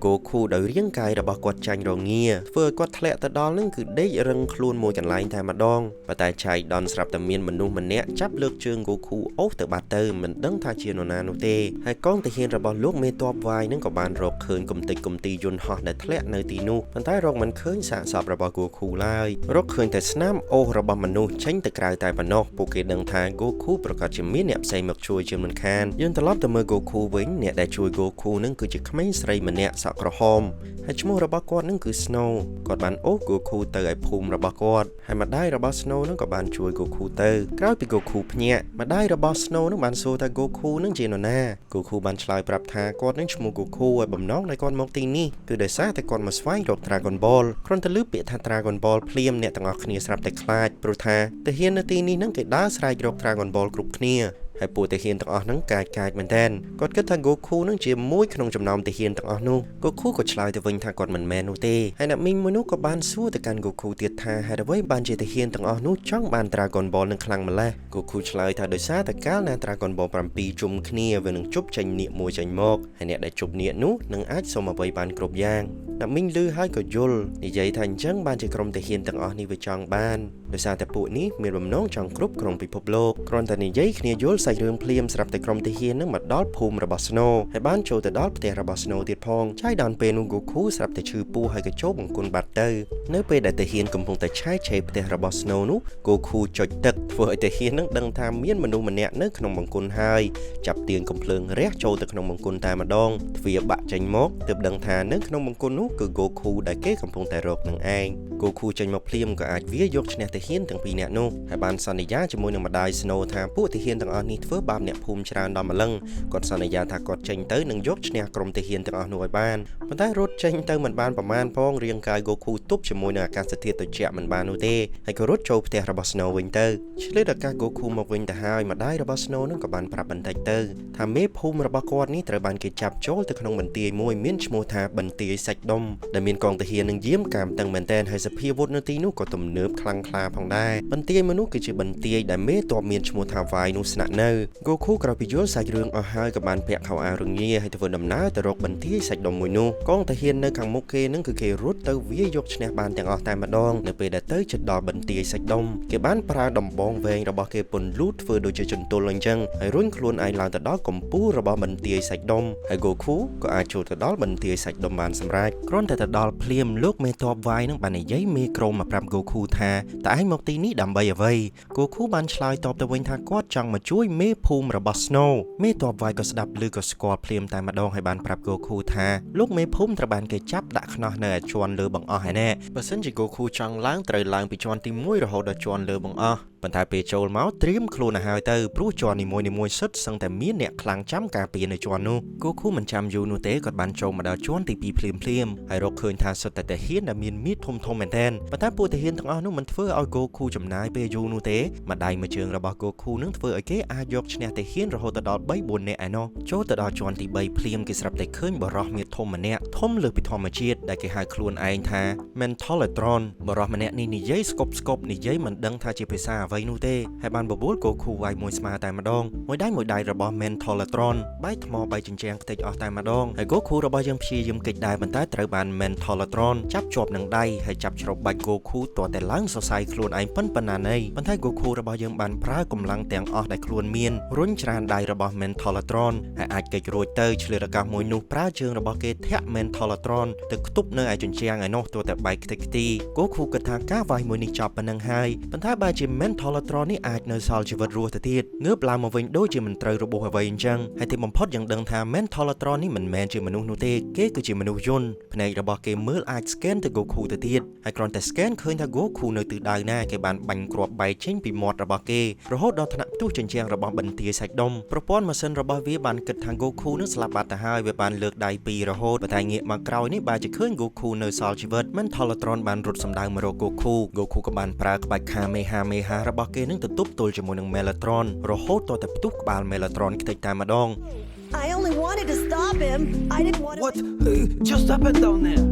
Goku ដោយរាងកាយរបស់គាត់ចាញ់រងាធ្វើឲ្យគាត់ធ្លាក់ទៅដល់នឹងគឺដេករឹងខ្លួនមួយកន្លែងតែម្ដងប៉ុន្តែចៃដនស្រាប់តែមានមនុស្សម្នាក់ចាប់លើកជើង Goku អូសទៅបាត់ទៅមិនដឹងថាជានរណានោះទេហើយកងទាហានរបស់លោកមេតបវាយនឹងក៏បានរកឃើញគំតិចគំទីយន្តហោះដែលធ្លាក់នៅទីនោះប៉ុន្តែរកមិនឃើញសាកសពរបស់ Goku ឡើយរកឃើញតែស្នាមអូសរបស់មនុស្សចេញទៅក្រៅតែប៉ុណ្ណោះពួកគេដឹងថា Goku ប្រកាសជាមានអ្នកផ្សេងមកជួយជាមិនខានយើងត្រឡប់ទៅមើល Goku វិញអ្នកដែលជួយ Goku នឹងគឺជាក្មេងស្រីម្នាក់សក់ក្រហមហើយឈ្មោះរបស់គាត់នឹងគឺ Snow គាត់បានអូស Goku ទៅឲ្យភូមិរបស់គាត់ហើយម្ដាយរបស់ Snow នឹងក៏បានជួយ Goku ទៅក្រោយពី Goku ភ្ញាក់ម្ដាយរបស់ Snow នឹងបានសួរថា Goku នឹងជានរណា Goku បានឆ្លើយប្រាប់ថាគាត់នឹងឈ្មោះ Goku ហើយបំណងនៃគាត់មកទីនេះគឺដោយសារតែគាត់មកស្វែងរក Dragon Ball គ្រាន់តែឮពាក្យថា Dragon Ball ភ្លាមអ្នកទាំងអស់គ្នាស្រាប់តែខ្លាចព្រោះថាទាហាននៅទីនេះនឹងគេដើរស្រែករក Dragon Ball គ្រប់គ្នាហើយពួកទាហានទាំងអស់ហ្នឹងកាចមែនទែនគាត់គិតថា Goku នឹងជាមួយក្នុងចំណោមទាហានទាំងអស់នោះ Goku ក៏ឆ្លើយទៅវិញថាគាត់មិនមែននោះទេហើយអ្នកមីងមួយនោះក៏បានសួរទៅកាន់ Goku ទៀតថាហេតុអ្វីបានជាទាហានទាំងអស់នោះចង់បាន Dragon Ball នឹងខ្លាំងម្ល៉េះ Goku ឆ្លើយថាដោយសារតែកាលណា Dragon Ball 7ជុំគ្នាវានឹងជប់ចេញនាគមួយចេញមកហើយអ្នកដែលជប់នាគនោះនឹងអាចសុំអ្វីបានគ្រប់យ៉ាងអ្នកមីងឮហើយក៏យល់និយាយថាអញ្ចឹងបានជាក្រុមទាហានទាំងអស់នេះវាចង់បានដោយសារតែពួកនេះមានបំណងចង់គ្រប់គ្រងពិភពលោកគ្រាន់តែនិយាយគ្នាយល់សាច់រឿងភ្លាមស្រាប់តែក្រុមទាហាននឹងមកដល់ភូមិរបស់ Snow ហើយបានចូលទៅដល់ផ្ទះរបស់ Snow ទៀតផងចៃដល់ពេលនោះ Goku ស្រាប់តែឈឺពោះហើយក៏ចូលបង្គន់បាត់ទៅនៅពេលដែលទាហានកំពុងតែឆែកឆេរផ្ទះរបស់ Snow នោះ Goku ចុចទឹកធ្វើឲ្យទាហាននឹងដឹងថាមានមនុស្សម្នាក់នៅក្នុងបង្គន់ហើយចាប់ទាញកំភ្លើងរះចូលទៅក្នុងបង្គន់តែម្ដងទ្វារបាក់ចេញមកទើបដឹងថានៅក្នុងបង្គន់នោះគឺ Goku ដែលគេកំពុងតែរកនឹងឯង Goku ចេញមកភ្លាមក៏អាចវាយកឈ្នះទាហានទាំងពីរនាក់នោះហើយបានសន្យាជាមួយនឹងម្ដាយ Snow ថាពួកទាហានទាំងអស់នេះធ្វើបាបអ្នកភូមិច្រើនដល់ម្លឹងគាត់សន្យាថាគាត់ចេញទៅនឹងយកឈ្នះក្រុមទាហានទាំងអស់នោះឲ្យបានប៉ុន្តែរត់ចេញទៅមិនបានប្រមាណផងរាងកាយ Goku ទប់ជាមួយនឹងអាកាសធាតុត្រជាក់មិនបាននោះទេហើយក៏រត់ចូលផ្ទះរបស់ Snow វិញទៅឆ្លៀតឱកាស Goku មកវិញទៅហើយម្ដាយរបស់ Snow នឹងក៏បានប្រាប់បន្តិចទៅថាមេភូមិរបស់គាត់នេះត្រូវបានគេចាប់ចូលទៅក្នុងបន្ទាយមួយមានឈ្មោះថាបន្ទាយសាច់ដុំដែលមានកងទាហាននឹងយាមកាមតឹងមែនទែនហើយសភាវុធនៅទីនោះក៏ទំនើបខ្លាំងក្លាផងដែរបន្ទាយមនុស្សគឺជាបន្ទាយដែលមេតបមានឈ្មោះថាវាយនោះស្នាក់នៅ Goku ក្រោយពីយល់សាច់រឿងអស់ហើយក៏បានពាក់ខោអាវរងាហើយធ្វើដំណើរទៅរកបន្ទាយសាច់ដុំមួយនោះកងទាហាននៅខាងមុខគេនឹងគឺគេរត់ទៅវាយយកឈ្នះបានទាំងអស់តែម្ដងនៅពេលដែលទៅជិតដល់បន្ទាយសាច់ដុំគេបានប្រើដំបងវែងរបស់គេពន្លូតធ្វើដូចជាចន្ទល់អញ្ចឹងហើយរុញខ្លួនឯងឡើងទៅដល់កំពូលរបស់បន្ទាយសាច់ដុំហើយ Goku ក៏អាចចូលទៅដល់បន្ទាយសាច់ដុំបានសម្រេចគ្រាន់តែទៅដល់ភ្លាមលោកមេតបវាយនឹងបាននិយាយមេក្រុមមកប្រាប់ Goku ថាតើឯងមកទីនេះដើម្បីអ្វី Goku បានឆ្លើយតបទៅវិញថាគាត់ចង់មកជួយមេភូមិរបស់ Snow មេតបវាយក៏ស្ដាប់ឮក៏ស្គាល់ភ្លាមតែម្ដងហើយបានប្រាប់ Goku ថាលោកមេភូមិត្រូវបានគេចាប់ដាក់ខ្នោះនៅឯជាន់លើបង្អស់ហើយណែបើសិនជា Goku ចង់ឡើងត្រូវឡើងពីជាន់ទី1រហូតដល់ជាន់លើបង្អស់ប៉ុន្តែពេលចូលមកត្រៀមខ្លួនទៅហើយទៅព្រោះជាន់នីមួយៗសុទ្ធសឹងតែមានអ្នកខ្លាំងចាំការពារនៅជាន់នោះ Goku មិនចាំយូរនោះទេគាត់បានចូលមកដល់ជាន់ទី2ភ្លាមហើយរកឃើញថាសុទ្ធតែទាហានដែលមានមាឌធំមែនទែនប៉ុន្តែពួកទាហានទាំងអស់នោះមិនធ្វើឲ្យ Goku ចំណាយពេលយូរនោះទេម្ដាយមួយជើងរបស់ Goku នឹងធ្វើឲ្យគេអាចយកឈ្នះទាហានរហូតដល់ 3-4 នាក់ឯណោះចូលទៅដល់ជាន់ទី3ភ្លាមគេស្រាប់តែឃើញបរោះមាឌធំម្នាក់ធំលើសពីធម្មជាតិដែលគេហៅខ្លួនឯងថា Mentalitron បរោះម្នាក់នេះនិយាយស្កប់និយាយមិនដឹងថាជាភាសា អ្វីនោះទេហើយបានបបួល Goku វាយមួយស្មាតែម្ដងមួយដៃរបស់ Mentolotron បែកថ្មបែកជញ្ជាំងខ្ទេចអស់តែម្ដងហើយ Goku របស់យើងព្យាយាមគេចដែរប៉ុន្តែត្រូវបាន Mentolotron ចាប់ជាប់នឹងដៃហើយចាប់ច្របាច់ Goku ទាល់តែឡើងសរសៃខ្លួនឯងប៉ុណ្ណាណីប៉ុន្តែ Goku របស់យើងបានប្រើកម្លាំងទាំងអស់ដែលខ្លួនមានរុញច្រានដៃរបស់ Mentolotron ហើយអាចគេចរួចទៅឆ្លៀតឱកាសមួយនោះប្រើជើងរបស់គេធាក់ Mentolotron ទៅខ្ទប់នៅឯជញ្ជាំងឯនោះទាល់តែបែកខ្ទេចខ្ទី Goku គិតថាការវាយមួយនេះចប់ប៉ុណ្ណឹងហើយប៉ុន្តែបើជា Mentolotron នេះអាចនៅសល់ជីវិតរស់ទៅទៀតងើបឡើងមកវិញដូចជាមិនត្រូវរបួសអ្វីអញ្ចឹងហើយទីបំផុតយើងដឹងថា Mentolotron នេះមិនមែនជាមនុស្សនោះទេគេគឺជាមនុស្សយន្តភ្នែករបស់គេមើលអាច scan ទៅ Goku ទៅទៀតហើយគ្រាន់តែ scan ឃើញថា Goku នៅទិសដៅណាគេបានបាញ់គ្រាប់បែកចេញពីមាត់របស់គេរហូតដល់ថ្នាក់ផ្ទុះជញ្ជាំងរបស់បន្ទាយសាច់ដុំប្រព័ន្ធម៉ាស៊ីនរបស់វាបានគិតថា Goku នឹងស្លាប់បាត់ទៅហើយវាបានលើកដៃពីររហូតប៉ុន្តែងាកមកក្រោយនេះបើជាឃើញ Goku នៅសល់ជីវិត Mentolotron បានរត់សម្ដៅមករក Goku ក៏បានប្រើក្បាច់ Kamehameha របស់គេនឹងទៅទប់ទល់ជាមួយនឹង Megatron រហូតដល់តែផ្ទុះក្បាល Megatron ខ្ទេចតែម្ដង I only wanted to stop him. I didn't want to. What? Just up and down there.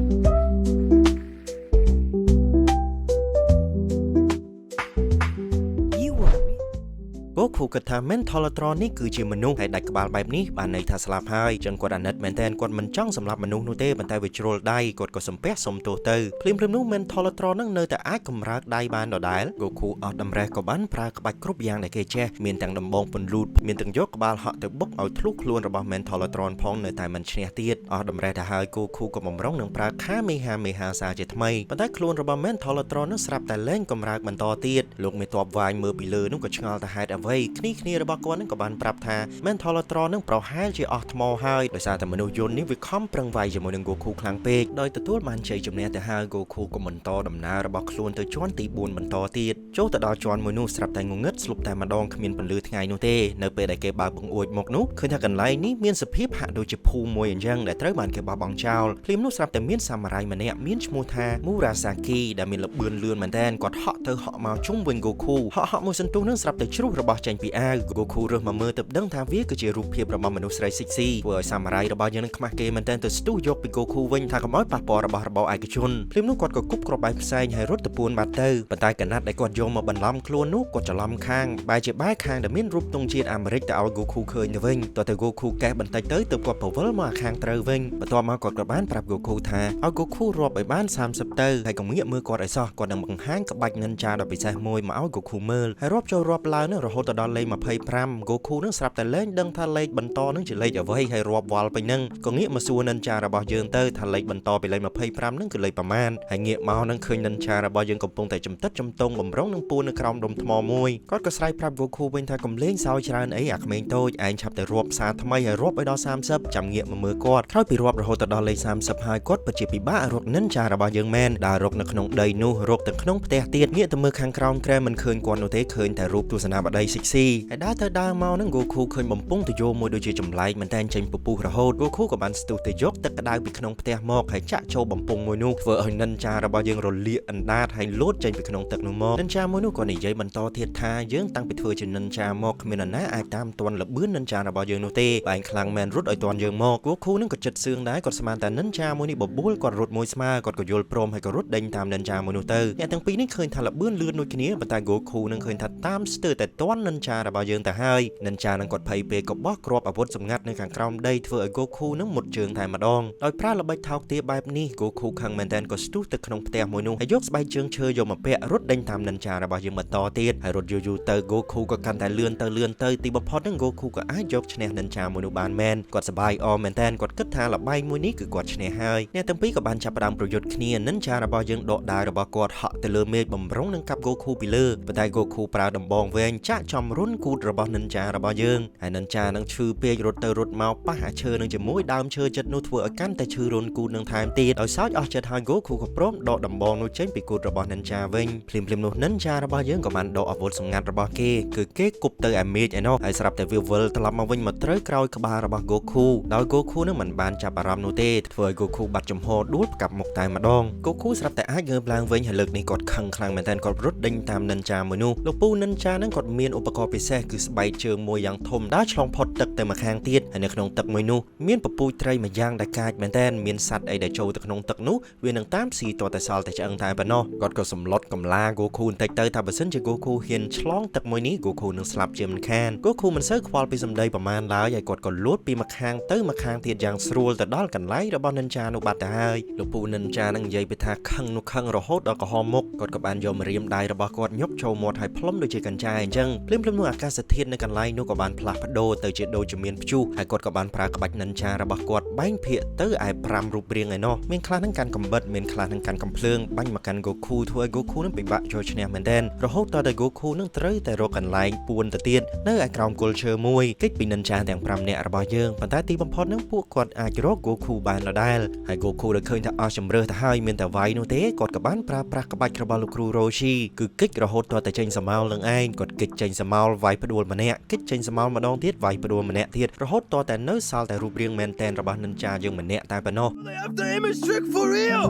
Goku គិតថា Mentolotron នេះគឺជាមនុស្សហើយដាច់ក្បាលបែបនេះបានន័យថាស្លាប់ហើយចឹងគាត់អាណិតមែនតើគាត់មិនចង់សម្លាប់មនុស្សនោះទេប៉ុន្តែវាជ្រុលដៃគាត់ក៏សំពះសុំទោសទៅភ្លាមនោះ Mentolotron នឹងនៅតែអាចកម្រើកដៃបានដដែល Goku អត់តម្រេះក៏បានប្រើក្បាច់គ្រប់យ៉ាងដែលគេចេះមានទាំងដំបងពន្លូតមានទាំងយកក្បាលហក់ទៅបុកឲ្យធ្លុះខ្លួនរបស់ Mentolotron ផងនៅតែមិនឈ្នះទៀតអស់តម្រេះទៅហើយ Goku ក៏បំរុងនឹងប្រើ Kamehameha សាជាថ្មីប៉ុន្តែខ្លួនរបស់ Mentolotron នឹងស្រាប់តែលែងកម្រើកបន្តទៀតលោកមេតបវាយមើលពីលើនោះក៏ឆ្ងល់ទៅហេតុអ្វីគ្នារបស់គាត់នឹងក៏បានប្រាប់ថា Mentolotron នឹងប្រហែលជាអស់ថ្មហើយដោយសារតែមនុស្សយន្តនេះវាខំប្រឹងវាយជាមួយនឹង Goku ខ្លាំងពេកដោយទទួលបានជ័យជំនះទៅហើយ Goku ក៏បន្តដំណើររបស់ខ្លួនទៅជាន់ទី4បន្តទៀតចូលទៅដល់ជាន់មួយនោះស្រាប់តែងងឹតស្លុបតែម្ដងគ្មានពន្លឺថ្ងៃនោះទេនៅពេលដែលគេបើកបង្អួចមកនោះឃើញថាកន្លែងនេះមានសភាពហាក់ដូចជាភូមិមួយអញ្ចឹងដែលត្រូវបានគេបោះបង់ចោលភ្លាមនោះស្រាប់តែមានសាមរ៉ៃម្នាក់មានឈ្មោះថា Murasaki ដែលមានល្បឿនលឿនមែនទែនគាត់ហក់ទៅហក់មកជុំវិញ Goku ហក់មួយសន្ទុះនឹងស្រាប់តែជ្រុះរបស់ចេញពីអាវ Goku រើសមកមើលទៅដឹងថាវាគឺជារូបភាពរបស់មនុស្សស្រីសិចស៊ីធ្វើឲ្យសាមរ៉ៃរបស់យើងនឹងខ្មាស់គេមែនទែនទៅស្ទុះយកពី Goku វិញថាកុំឲ្យប៉ះពាល់របស់របរឯកជនភ្លាមនោះគាត់ក៏គប់គ្រាប់បែកផ្សែងហើយរត់ទៅពួនបាត់ទៅប៉ុន្តែកណាត់ដែលគាត់យកមកបន្លំខ្លួននោះគាត់ច្រឡំខាងបែរជាបែរខាងដែលមានរូបទង់ជាតិអាមេរិកទៅឲ្យ Goku ឃើញទៅវិញតើទៅ Goku កេះបន្តិចទៅទើបគាត់ពវល់មកខាងត្រូវវិញបន្ទាប់មកគាត់ក៏បានប្រាប់ Goku ថាឲ្យ Goku រាប់ឲ្យបាន30ទៅហើយក៏ងាកមើលគាត់ឲ្យសោះគាត់នឹងបង្ហាញក្បាច់ Ninja ដ៏ពិសេសមួយមកឲ្យ Goku មើលហើយរាប់ចូលរាប់ឡើងនឹងរហូតដល់លេខ25 Goku នឹងស្រាប់តែលែងដឹងថាលេខបន្តនឹងជាលេខអ្វីហើយរាប់វល់ពេញនឹងក៏ងាកមកសួរ Ninja របស់យើងទៅថាលេខបន្តពីលេខ25នឹងគឺលេខប្រមាណហើយងាកមកនឹងឃើញ Ninja របស់យើងកំពុងតែចំតិតចំតងបំរុងនឹងពួននៅក្រោមដុំថ្មមួយគាត់ក៏ស្រែកប្រាប់ Goku វិញថាកុំលេងសើចច្រើនអីអាក្មេងតូចឯងឆាប់តែរាប់សារថ្មីហើយរាប់ឲ្យដល់30ចាំងាកមកមើលគាត់ក្រោយពីរាប់រហូតដល់លេខ30ហើយគាត់ពិតជាពិបាករក Ninja របស់យើងមែនដើររកនៅក្នុងដីនោះរកទាំងក្នុងផ្ទះទៀតងាកទៅមើលខាងក្រោមក្រែមិនឃើញគាត់នោះទេឃើញតែរូបទស្សនាបតីសិចស៊ីហើយដើរទៅដើរមកនឹង Goku ឃើញបំពង់ទយោមួយដូចជាចម្លែកមែនតែចេញពពុះរហូត Goku ក៏បានស្ទុះទៅយកទឹកក្តៅពីក្នុងផ្ទះមកហើយចាក់ចូលបំពង់មួយនោះធ្វើឲ្យ Ninja របស់យើងរលាកអណ្ដាតហើយលោតចេញពីក្នុងទឹកនោះមក Ninja មួយនោះក៏និយាយបន្តទៀតថាយើងតាំងពីធ្វើជា Ninja មកគ្មាននរណាអាចតាមទាន់ល្បឿន Ninja របស់យើងនោះទេបែងខ្លាំងមែនរត់ឲ្យទាន់យើងមក Goku នឹងក៏ចិត្តសឿងដែរគាត់ស្មានតែ Ninja មួយនេះបបួលគាត់រត់មួយស្មើគាត់ក៏យល់ព្រមហើយក៏រត់ដេញតាម Ninja មួយនោះទៅអ្នកទាំងពីរនេះឃើញថាល្បឿនលឿនដូចគ្នាប៉ុន្តែ Goku នឹងឃើញថាតាមស្ទើរតែទាន់ Ninja របស់យើងទៅហើយ Ninja នឹងគាត់ភ័យពេកក៏បោះគ្រាប់អាវុធសម្ងាត់នៅខាងក្រោមដីធ្វើឲ្យ Goku នឹងមុតជើងតែម្ដងដោយប្រើល្បិចថោកទាបបែបនេះ Goku ខឹងមែនតែនក៏ស្ទុះទៅក្នុងផ្ទះមួយនោះហើយយកស្បែកជើងឈើយកមកពាក់រត់ដេញតាម Ninja របស់យើងបន្តទៀតហើយរត់យូរទៅ Goku ក៏កាន់តែលឿនទៅទីបំផុតនឹង Goku ក៏អាចយកឈ្នះ Ninja មួយនោះបានមែនគាត់សប្បាយអរមែនតែនគាត់គិតថាល្បែងមួយនេះគឺគាត់ឈ្នះហើយអ្នកទាំងពីរក៏បានចាប់ផ្ដើមប្រយុទ្ធគ្នា Ninja របស់យើងដកដាវរបស់គាត់ហក់ទៅលើមេឃបំរុងនឹងកាប់ Goku ពីលើប៉ុន្តែ Goku ប្រើដំបងវែងចាក់ចំរុនគូតរបស់ Ninja របស់យើងហើយ Ninja នឹងឈឺពេករត់ទៅរត់មកប៉ះអាឈើនឹងជាមួយដើមឈើចិត្តនោះធ្វើឲ្យកាន់តែឈឺរុនគូតនឹងថែមទៀតដោយសោចអស់ចិត្តហើយ Goku ក៏ព្រមដកដំបងនោះចេញពីគូតរបស់ Ninja វិញភ្លាមនោះ Ninja របស់យើងក៏បានដកអាវុធសម្ងាត់របស់គេគឺគេគប់ទៅឯមេឃឯនោះហើយស្រាប់តែវាវិលត្រឡប់មកវិញមកត្រូវក្រោយក្បាលរបស់ Goku ដោយ Goku នឹងមិនបានចាប់អារម្មណ៍នោះទេធ្វើឲ្យ Goku បាត់ចំហដួលផ្កាប់មុខតែម្ដង Goku ស្រាប់តែអាចងើបឡើងវិញហើយលើកនេះគាត់ខឹងខ្លាំងមែនទែនគាត់រត់ដេញតាម Ninja មួយនោះលោកពូ Ninja នឹងគាត់មានឧបករ រពិសេសគឺស្បែកជើងមួយយ៉ាងធំដើរឆ្លងផុតទឹកទៅម្ខាងទៀតហើយនៅក្នុងទឹកមួយនោះមានពពុះត្រីមួយយ៉ាងដែលកាចមែនទែនមានសត្វអីដែលចូលទៅក្នុងទឹកនោះវានឹងតាមស៊ីតតែសល់តែឆ្អឹងតែប៉ុណ្ណោះគាត់ក៏សម្លុតកម្លា Goku បន្តិចទៅថាបើសិនជា Goku ហ៊ានឆ្លងទឹកមួយនេះ Goku នឹងស្លាប់ជាមិនខាន Goku មិនសូវខ្វល់ពីសម្ដីប្រមាណឡើយហើយគាត់ក៏លូតពីម្ខាងទៅម្ខាងទៀតយ៉ាងស្រួលទៅដល់កន្លែងរបស់ Ninja នោះបាត់ទៅហើយលោកពូ Ninja នឹងនិយាយពីថាខឹងនោះខឹងរហូតដល់ក្រហមមុខគាត់ក៏បានយកម្រាមដៃរបស់គាត់ញប់ចូលមាត់ហើយផ្លុំដូចជាកញ្ចាយអញ្ចឹងភ្លាមៗនោះអាកាសធាតុនៅកន្លែងនោះក៏បានផ្លាស់ប្ដូរទៅជាដូចជាមានព្យុះហើយគាត់ក៏បានប្រើក្បាច់ Ninja របស់គាត់បែងភាគទៅឯ5រូបរាងឯណោះមានខ្លះនឹងកាន់កំបិតមានខ្លះនឹងកាន់កំភ្លើងបាញ់មកកាន់ Goku ធ្វើឲ្យ Goku នឹងពិបាកចូលឈ្នះមែនទែនរហូតដល់តែ Goku នឹងត្រូវតែរកកន្លែងពួនទៅទៀតនៅឯក្រោមគល់ឈើមួយគេចពី Ninja ទាំង5នាក់របស់យើងប៉ុន្តែទីបំផុតនឹងពួកគាត់អាចរក Goku បានដដែលហើយ Goku ដែលឃើញថាអស់ជម្រើសទៅហើយមានតែវាយនោះទេគាត់ក៏បានប្រើប្រាស់ក្បាច់របស់លោកគ្រូ Roshi គឺគេចរហូតដល់តែចេញសមោលនឹងឯងគាត់គេចចេញសមោលវាយផ្ដួលម្នាក់គេចចេញសមោលម្ដងទៀតវាយផ្ដួលម្នាក់ទៀតរហូតដល់តែនៅសល់តែរូបរាងមែនតែនរបស់ Ninja យើងម្នាក់តែប៉ុណ្ណោះ They have the image trick for real!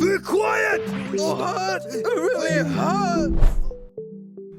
Be quiet! It hurts! It really hurts!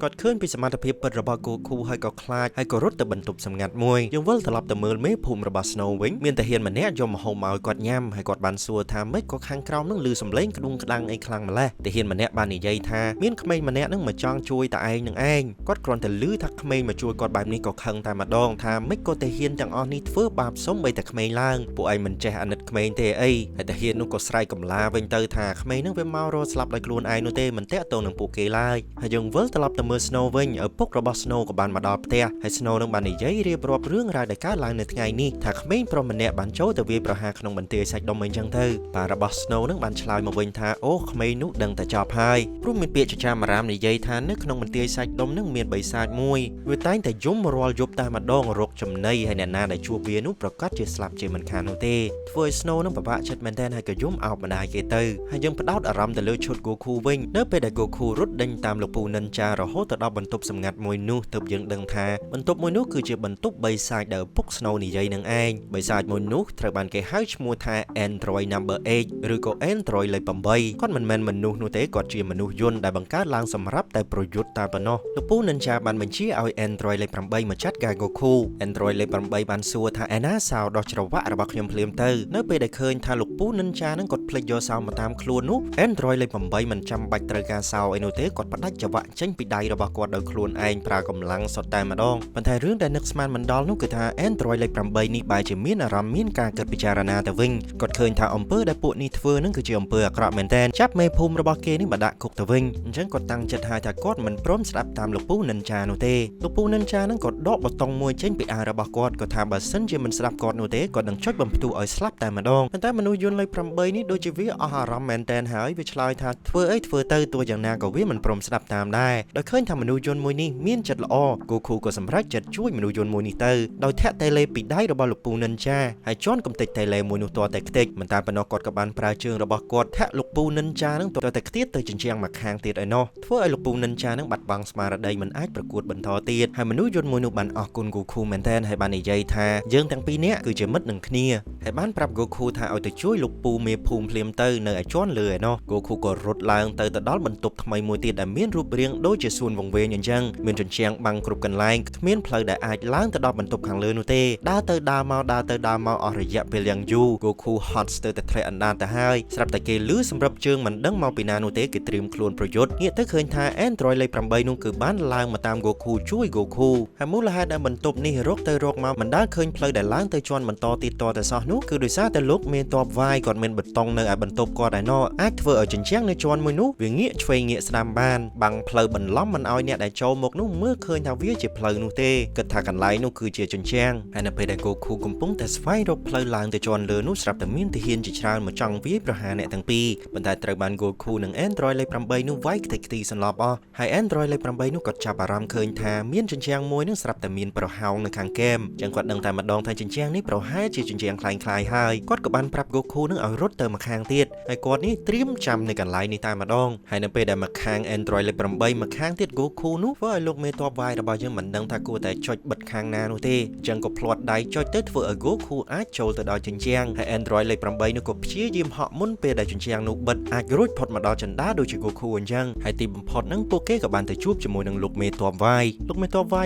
គាត់ឃើញពីសមត្ថភាពពិតរបស់ Goku ហើយក៏ខ្លាចហើយក៏រត់ទៅបន្ទប់សម្ងាត់មួយយើងវិលត្រឡប់ទៅមើលមេភូមិរបស់ Snow វិញមានតាហ៊ានម្នាក់យកម្ហូបមកឲ្យគាត់ញ៉ាំហើយគាត់បានសួរថាម៉េចក៏ខាងក្រោមនឹងឮសំឡេងក្ដុងក្ដាំងអីខ្លាំងម្ល៉េះតាហ៊ានម្នាក់បាននិយាយថាមានក្មេងម្នាក់នឹងមកចង់ជួយតែឯងនឹងឯងគាត់គ្រាន់តែឮថាក្មេងមកជួយគាត់បែបនេះក៏ខឹងតែម្ដងថាម៉េចក៏តាហ៊ានទាំងអស់នេះធ្វើបាបសុំបីតែក្មេងឡើងពួកឯងមិនចេះអាណិតក្មេងទេអីហើយតាហ៊ាននោះក៏ស្រែកកំឡាវិញទៅថាក្មេងនឹងវាមករត់ស្លាប់ដោយខ្លួនឯងនោះទេមិនតាក់ទងនឹងពួកគេឡើយហើយយើងវិលត្រឡប់ទៅមើល Snow វិញឪពុករបស់ Snow ក៏បានមកដល់ផ្ទះហើយ Snow នឹងបាននិយាយរៀបរាប់រឿងរ៉ាវដែលកើតឡើងនៅថ្ងៃនេះថាក្មេងប្រុសម្នាក់បានចូលទៅវាយប្រហារក្នុងបន្ទាយសាច់ដុំអីចឹងទៅប៉ារបស់ Snow នឹងបានឆ្លើយមកវិញថាអូក្មេងនោះដឹងតែចប់ហើយព្រោះមានពាក្យចចាមអារាមនិយាយថានៅក្នុងបន្ទាយសាច់ដុំនឹងមានបិសាចមួយវាតែងតែយំរាល់យប់តែម្ដងរកចំណីហើយអ្នកណាដែលជួបវានោះប្រកាសជាស្លាប់ជាមិនខាននោះទេធ្វើឲ្យ Snow នឹងពិបាកចិត្តមែនទែនហើយក៏យំអោបម្ដាយគេទៅហើយយើងផ្ដោតអារម្មណ៍ទៅលើឈុត Goku វិញនៅពេលដែល Goku រត់ដេញតាមលោកពូ Ninja រហូតទៅដល់បន្ទប់សម្ងាត់មួយនោះទើបយើងដឹងថាបន្ទប់មួយនោះគឺជាបន្ទប់បិសាចដែលឪពុក Snow និយាយនឹងឯងបិសាចមួយនោះត្រូវបានគេហៅឈ្មោះថា Android number 8 ឬក៏ Android លេខ8គាត់មិនមែនមនុស្សនោះទេគាត់ជាមនុស្សយន្តដែលបង្កើតឡើងសម្រាប់តែប្រយុទ្ធតែប៉ុណ្ណោះលោកពូ Ninja បានបញ្ជាឲ្យ Android លេខ8មកចាត់ការ Goku Android លេខ8បានសួរថាឯណាសោដោះច្រវាក់របស់ខ្ញុំភ្លាមទៅនៅពេលដែលឃើញថាលោកពូ Ninja នឹងគាត់ភ្លេចយកសោមកតាមខ្លួននោះ Android លេខ8មិនចាំបាច់ត្រូវការសោអីនោះទេគាត់ផ្ដាច់ច្រវាក់ចេញពីដៃរបស់គាត់ដោយខ្លួនឯងប្រើកម្លាំងសុទ្ធតែម្ដងប៉ុន្តែរឿងដែលនឹកស្មានមិនដល់នោះគឺថា Android លេខ8នេះបែរជាមានអារម្មណ៍មានការគិតពិចារណាទៅវិញគាត់ឃើញថាអំពើដែលពួកនេះធ្វើនឹងគឺជាអំពើអាក្រក់មែនទែនចាប់មេភូមិរបស់គេនេះមកដាក់គុកទៅវិញអញ្ចឹងគាត់តាំងចិត្តហើយថាគាត់មិនព្រមស្ដាប់តាមលោកពូ Ninja នោះទេលោកពូ Ninja នឹងក៏ដកប៊ូតុងមួយចេញពីអាវរបស់គាត់គាត់ថាបើសិនជាមិនស្ដាប់គាត់នោះទេគាត់នឹងចុចបំផ្ទុះឲ្យស្លាប់តែម្ដងប៉ុន្តែមនុស្សយន្តលេខ8នេះដូចជាវាអស់អារម្មណ៍មែនទែនហើយវាឆ្លើយថាធ្វើអីធ្វើទៅទោះយ៉ាងណាក៏វាមិនព្រមស្ដាប់តាមដែរដោយឃើញថាមនុស្សយន្តមួយនេះមានចិត្តល្អ Goku ក៏សម្រេចចិត្តជួយមនុស្សយន្តមួយនេះទៅដោយធាក់តេឡេពីដៃរបស់លោកពូ Ninja ហើយជន់កំទេចតេឡេមួយនោះតតែខ្ទេចមិនតែប៉ុណ្ណោះគាត់ក៏បានប្រើជើងរបស់គាត់ធាក់លោកពូ Ninja នឹងតតែខ្ទៀតទៅជញ្ជាំងមកខាងទៀតឯណោះធ្វើឲ្យលោកពូ Ninja នឹងបាត់បង់ស្មារតីមិនអាចប្រកួតបន្តទៀតហើយមនុស្សយន្តមួយនោះបានអរគុណ Goku មែនទែនហើយបាននិយាយថាយើងទាំងពីរនាក់គឺជាមិត្តនឹងគ្នាហើយបានប្រាប់ Goku ថាឲ្យទៅជួយលោកពូមេភូមិភ្លាមទៅនៅឯជន់លើឯណោះ Goku ក៏រត់ឡើងទៅដល់បន្ទប់ថ្មីមួយទៀតដែលមានរូបរាងដូចជាសួនវង្វេងអញ្ចឹងមានជញ្ជាំងបាំងគ្រប់កន្លែងគ្មានផ្លូវដែលអាចឡើងទៅដល់បន្ទប់ខាងលើនោះទេដើរទៅដើរមកអស់រយៈពេលយ៉ាងយូរ Goku ហត់ស្ទើរតែធ្លាក់អណ្ដាតទៅហើយស្រាប់តែគេលឺសម្រាប់ជើងមិនដឹងមកពីណានោះទេគេត្រៀមខ្លួនប្រយុទ្ធងាកទៅឃើញថា Android លេខ8នោះគឺបានឡើងមកតាម Goku ជួយ Goku ហើយមូលហេតុដែលបន្ទប់នេះរកទៅរកមកមិនដែលឃើញផ្លូវដែលឡើងទៅជាន់បន្តទៀតតតែសោះនោះគឺដោយសារតែលោកមានតបវាយគាត់មានបេតុងនៅឯបន្ទប់គាត់ឯណោះអាចធ្វើឲ្យជញ្ជាំងនៅជាន់មួយនោះវាងាកឆ្វេងងាកស្ដាំបានបាំងផ្លូវបន្លំមិនឲ្យអ្នកដែលចូលមកនោះមើលឃើញថាវាជាផ្លូវនោះទេគិតថាកន្លែងនោះគឺជាជញ្ជាំងហើយនៅពេលដែល Goku កំពុងតែស្វែងរកផ្លូវឡើងទៅជាន់លើនោះស្រាប់តែមានទាហានជាច្រើនមកចង់វាយប្រហារអ្នកទាំងពីរប៉ុន្តែត្រូវបាន Goku និង Android លេខ8នោះវាយខ្ទេចខ្ទីសន្លប់អស់ហើយ Android លេខ8នោះក៏ចាប់អារម្មណ៍ឃើញថាមានជញ្ជាំងមួយនឹងស្រាប់តែមានប្រហោងនៅខាងគែមចឹងគាត់ដឹងតែម្ដងថាជញ្ជាំងនេះប្រហែលជាជញ្ជាំងคล้ายៗហើយគាត់ក៏បានប្រាប់ Goku នឹងឲ្យរត់ទៅម្ខាងទៀតហើយគាត់នេះត្រៀមចាំនៅកន្លែងនេះតែម្ដងហើយនៅពេលដែលម្ខាង Android លេខ8ម្ខាង ទៀត Goku នោះធ្វើឲ្យលោកមេតបវាយរបស់យើងមិនដឹងថាគួរតែចុចបិទខាងណានោះទេអញ្ចឹងក៏ផ្លាត់ដៃចុចទៅធ្វើឲ្យ Goku អាចចូលទៅដល់ជញ្ជាំងហើយ Android លេខ 8 នោះក៏ព្យាយាមហក់មុនពេលដែលជញ្ជាំងនោះបិទអាចរួចផុតមកដល់ចន្ទាដូចជា Goku អញ្ចឹងហើយទីបំផុតហ្នឹងពួកគេក៏បានទៅជួបជាមួយនឹងលោកមេតបវាយ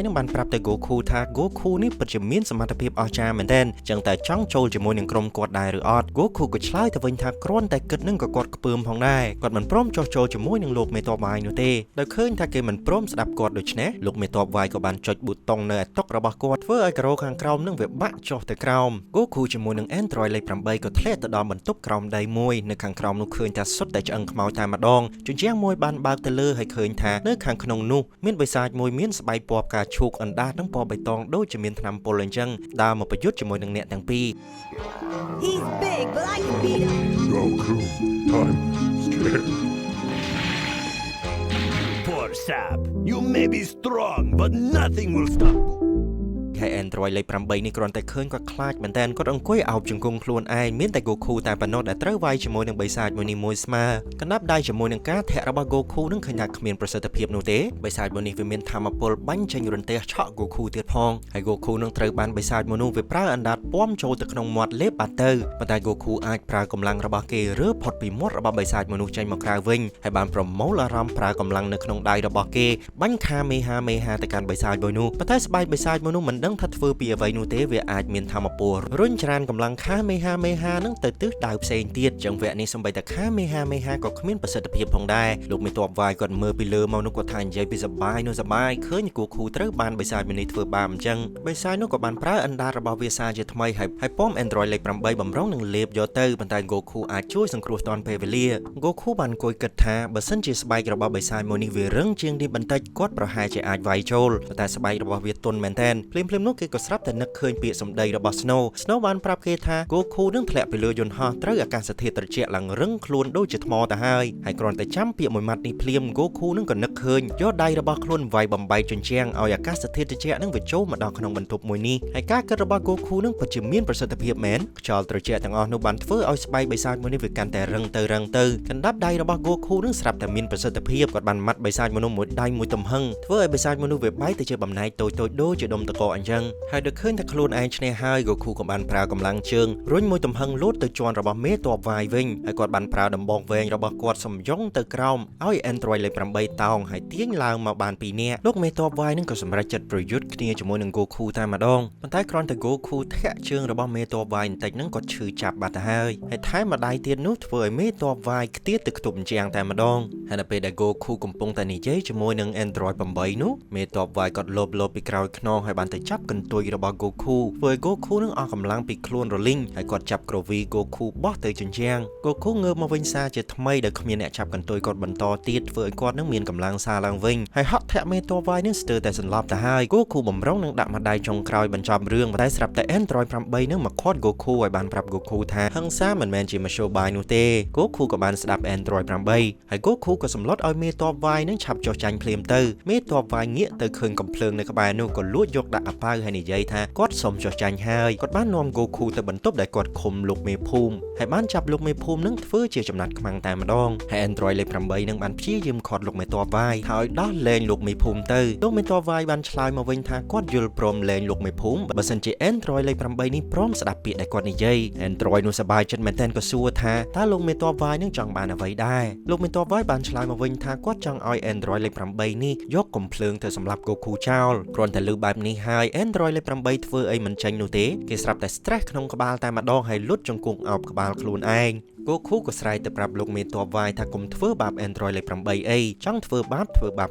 នឹងបានប្រាប់ទៅ Goku ថា Goku នេះពិតជាមានសមត្ថភាពអស្ចារ្យមែនទែនអញ្ចឹងតែចង់ចូលជាមួយនឹងក្រុមគាត់ដែរឬអត់ Goku ក៏ឆ្លើយទៅវិញថាគ្រាន់តែគិតនឹងក៏គាត់ខ្ពើមផងដែរគាត់មិនព្រមចុះចូលជាមួយនឹងលោកមេតបវាយនោះទេដោយឃើញថាគេមិនព្រមស្ដាប់គាត់ដូច្នេះលោកមេតបវាយក៏បានចុចប៊ូតុងនៅឯតុរបស់គាត់ធ្វើឲ្យការ៉ូខាងក្រោមនឹងវាបាក់ចុះទៅក្រោម Goku ជាមួយនឹង Android លេខ 8 ក៏ធ្លាក់ទៅដល់បន្ទប់ក្រោមដីមួយនៅខាងក្រោមនោះឃើញថាសុទ្ធតែឆ្អឹងខ្មោចតែម្ដងជញ្ជាំងមួយបានបើកទៅលើហើយឃើញថានៅខាងក្នុងនោះមានបិសាចមួយមានស្បែកពណ៌ផ្កាឈូកអណ្ដាតនឹងពណ៌បៃតងដូចជាមានថ្នាំពុលអញ្ចឹងដើរមកប្រយុទ្ធជាមួយនឹងអ្នកទាំងពីរ He's big, but I can beat him. Goku, I'm scared. Poor sap. You may be strong, but nothing will stop. ហើយ Android លេខ 8 នេះគ្រាន់តែឃើញគាត់ខ្លាចមែនតើគាត់អង្គុយអោបជង្គង់ខ្លួនឯងមានតែ Goku តែប៉ុណ្ណោះដែលត្រូវវាយជាមួយនឹងបិសាចមួយនេះមួយស្មើកណ្ដាប់ដៃជាមួយនឹងការធាក់របស់ Goku នឹងឃើញថាគ្មានប្រសិទ្ធភាពនោះទេបិសាចមួយនេះវាមានថាមពលបាញ់ចេញរន្ទះឆក់ Goku ទៀតផងហើយ Goku នឹងត្រូវបានបិសាចមួយនោះវាប្រើអណ្ដាតពាំចូលទៅក្នុងមាត់លេបបាត់ទៅប៉ុន្តែ Goku អាចប្រើកម្លាំងរបស់គេរើផុតពីមាត់របស់បិសាចមួយនោះចេញមកក្រៅវិញហើយបានប្រមូលអារម្មណ៍ប្រើកម្លាំងនៅក្នុងដៃរបស់គេបាញ់ខាមេហាទៅកាន់បិសាចមួយនោះប៉ុន្តែស្បែកបិសាចមួយនោះមិនដឹងថាធ្វើពីអ្វីនោះទេវាអាចមានថាមពលរុញច្រានកម្លាំងខាមេហានឹងទៅទិសដៅផ្សេងទៀតចឹងវគ្គនេះសូម្បីតែខាមេហាក៏គ្មានប្រសិទ្ធភាពផងដែរលោកមេតបវាយគាត់មើលពីលើមកនោះគាត់ថានិយាយពីសបាយឃើញគូខូត្រូវបានបិសាចមួយនេះធ្វើបាបអញ្ចឹងបិសាចនោះក៏បានប្រើអណ្ដាតរបស់វាសាជាថ្មីហើយប៉ម Android លេខ 8 បំរុងនឹងលេបយកទៅប៉ុន្តែ Goku អាចជួយសង្គ្រោះទាន់ពេលវេលា Goku បានអង្គុយគិតថាបើសិនជាស្បែករបស់បិសាចមួយនេះវារឹងជាងនេះបន្តិចគាត់ប្រហែលជាអាចវាយចូលប៉ុន្តែស្បែករបស់វាទន់មែនទែនភ្លាមនោះគេក៏ស្រាប់តែនឹកឃើញពាក្យសម្ដីរបស់ Snow បានប្រាប់គេថា Goku នឹងធ្លាក់ពីលើយន្តហោះត្រូវអាកាសធាតុត្រជាក់ឡើងរឹងខ្លួនដូចជាថ្មទៅហើយគ្រាន់តែចាំពាក្យមួយម៉ាត់នេះភ្លាម Goku នឹងក៏នឹកឃើញយកដៃរបស់ខ្លួនវាយបំបែកជញ្ជាំងឲ្យអាកាសធាតុត្រជាក់នឹងវាចូលមកដល់ក្នុងបន្ទប់មួយនេះហើយការគិតរបស់ Goku នឹងពិតជាមានប្រសិទ្ធភាពមែនខ្យល់ត្រជាក់ទាំងអស់នោះបានធ្វើឲ្យស្បែកបិសាចមួយនេះវាកាន់តែរឹងទៅកណ្ដាប់ដៃរបស់ Goku នឹងស្រាប់តែមានប្រសិទ្ធភាពគាត់បានម៉ាត់បិសាចមួយនោះមួយដៃមួយទំហឹងធ្វើឲ្យបិសាចមួយនោះវាបែកទៅជាបំណែកតូចដូចជាដុំតកអញ្ចឹងហើយដល់ឃើញថាខ្លួនឯងឈ្នះហើយ Goku ក៏បានប្រើកម្លាំងជើងរុញមួយទំហឹងលោតទៅជាន់របស់មេតបវាយវិញហើយគាត់បានប្រើដំបងវែងរបស់គាត់សំយងទៅក្រោមឲ្យ Android លេខ 8 តោងហើយទាញឡើងមកបាន2នាក់លោកមេតបវាយនឹងក៏សម្រេចចិត្តប្រយុទ្ធគ្នាជាមួយនឹង Goku តែម្ដងប៉ុន្តែគ្រាន់តែ Goku ធាក់ជើងរបស់មេតបវាយបន្តិចហ្នឹងគាត់ឈឺចាប់បាត់ទៅហើយថែមម្ដាយទៀតនោះធ្វើឲ្យមេតបវាយខ្ទាតទៅខ្ទប់ជាងតែម្ដងហើយនៅពេលដែល Goku កំពុងតែនិយាយជាមួយនឹង Android 8 នោះមេតបវាយគាត់លោបពីក្រោយខ្នងហើយបានទៅចាប់កន្ទុយរបស់ Goku ធ្វើឲ្យ Goku នឹងអស់កម្លាំងពីខ្លួនរលីងហើយគាត់ចាប់ក្រវី Goku បោះទៅជញ្ជាំង Goku ងើបមកវិញសារជាថ្មីដែលគ្មានអ្នកចាប់កន្ទុយគាត់បន្តទៀតធ្វើឲ្យគាត់នឹងមានកម្លាំងសារឡើងវិញហើយហក់ធាក់មេតបវាយនឹងស្ទើរតែសន្លប់ទៅហើយ Goku បំរុងនឹងដាក់ម្ដាយចុងក្រោយបញ្ចប់រឿងតែស្រាប់តែ Android 8 នឹងមកខាត់ Goku ឲ្យបានប្រាប់ Goku ថាហិង្សាមិនមែនជាមធ្យោបាយនោះទេ Goku ក៏បានស្ដាប់ Android 8 ហើយ Goku ក៏សម្លុតឲ្យមេតបវាយនឹងឆាប់ចុះចាញ់ភ្លាមទៅមេតបវាយងាកទៅឃើញកំភ្លើងនៅក្បែរនោះក៏លួចយកដាក់អាប៉ៅហើយនិយាយថាគាត់សុំចុះចាញ់ហើយគាត់បាននាំ Goku ទៅបន្ទប់ដែលគាត់ឃុំលោកមេភូមិហើយបានចាប់លោកមេភូមិនឹងធ្វើជាចំណាត់ខ្មាំងតែម្ដងហើយ Android លេខ 8 នឹងបានព្យាយាមខាត់លោកមេតបវាយហើយដោះលែងលោកមេភូមិទៅលោកមេតបវាយបានឆ្លើយមកវិញថាគាត់យល់ព្រមលែងលោកមេភូមិបើសិនជា Android លេខ 8 នេះព្រមស្ដាប់ពាក្យដែលគាត់និយាយ Android នោះសប្បាយចិត្តមែនទែនក៏សួរថាតើលោកមេតបវាយនឹងចង់បានអ្វីដែរលោកមេតបវាយបានឆ្លើយមកវិញថាគាត់ចង់ឲ្យ Android លេខ 8 នេះយកកំភ្លើងទៅសម្លាប់ Goku ចោលគ្រាន់តែលើបែបនេះហើយ Android លេខ 8 ធ្វើអីមិនចាញ់នោះទេគេស្រាប់តែ stress ក្នុងក្បាលតែម្ដងហើយលុតជង្គង់អោបក្បាលខ្លួនឯងGoku ក៏ស្រែកទៅប្រាប់លោកមេតបវាយថាកុំធ្វើបាប Android លេខ 8 អីចង់ធ្វើបាប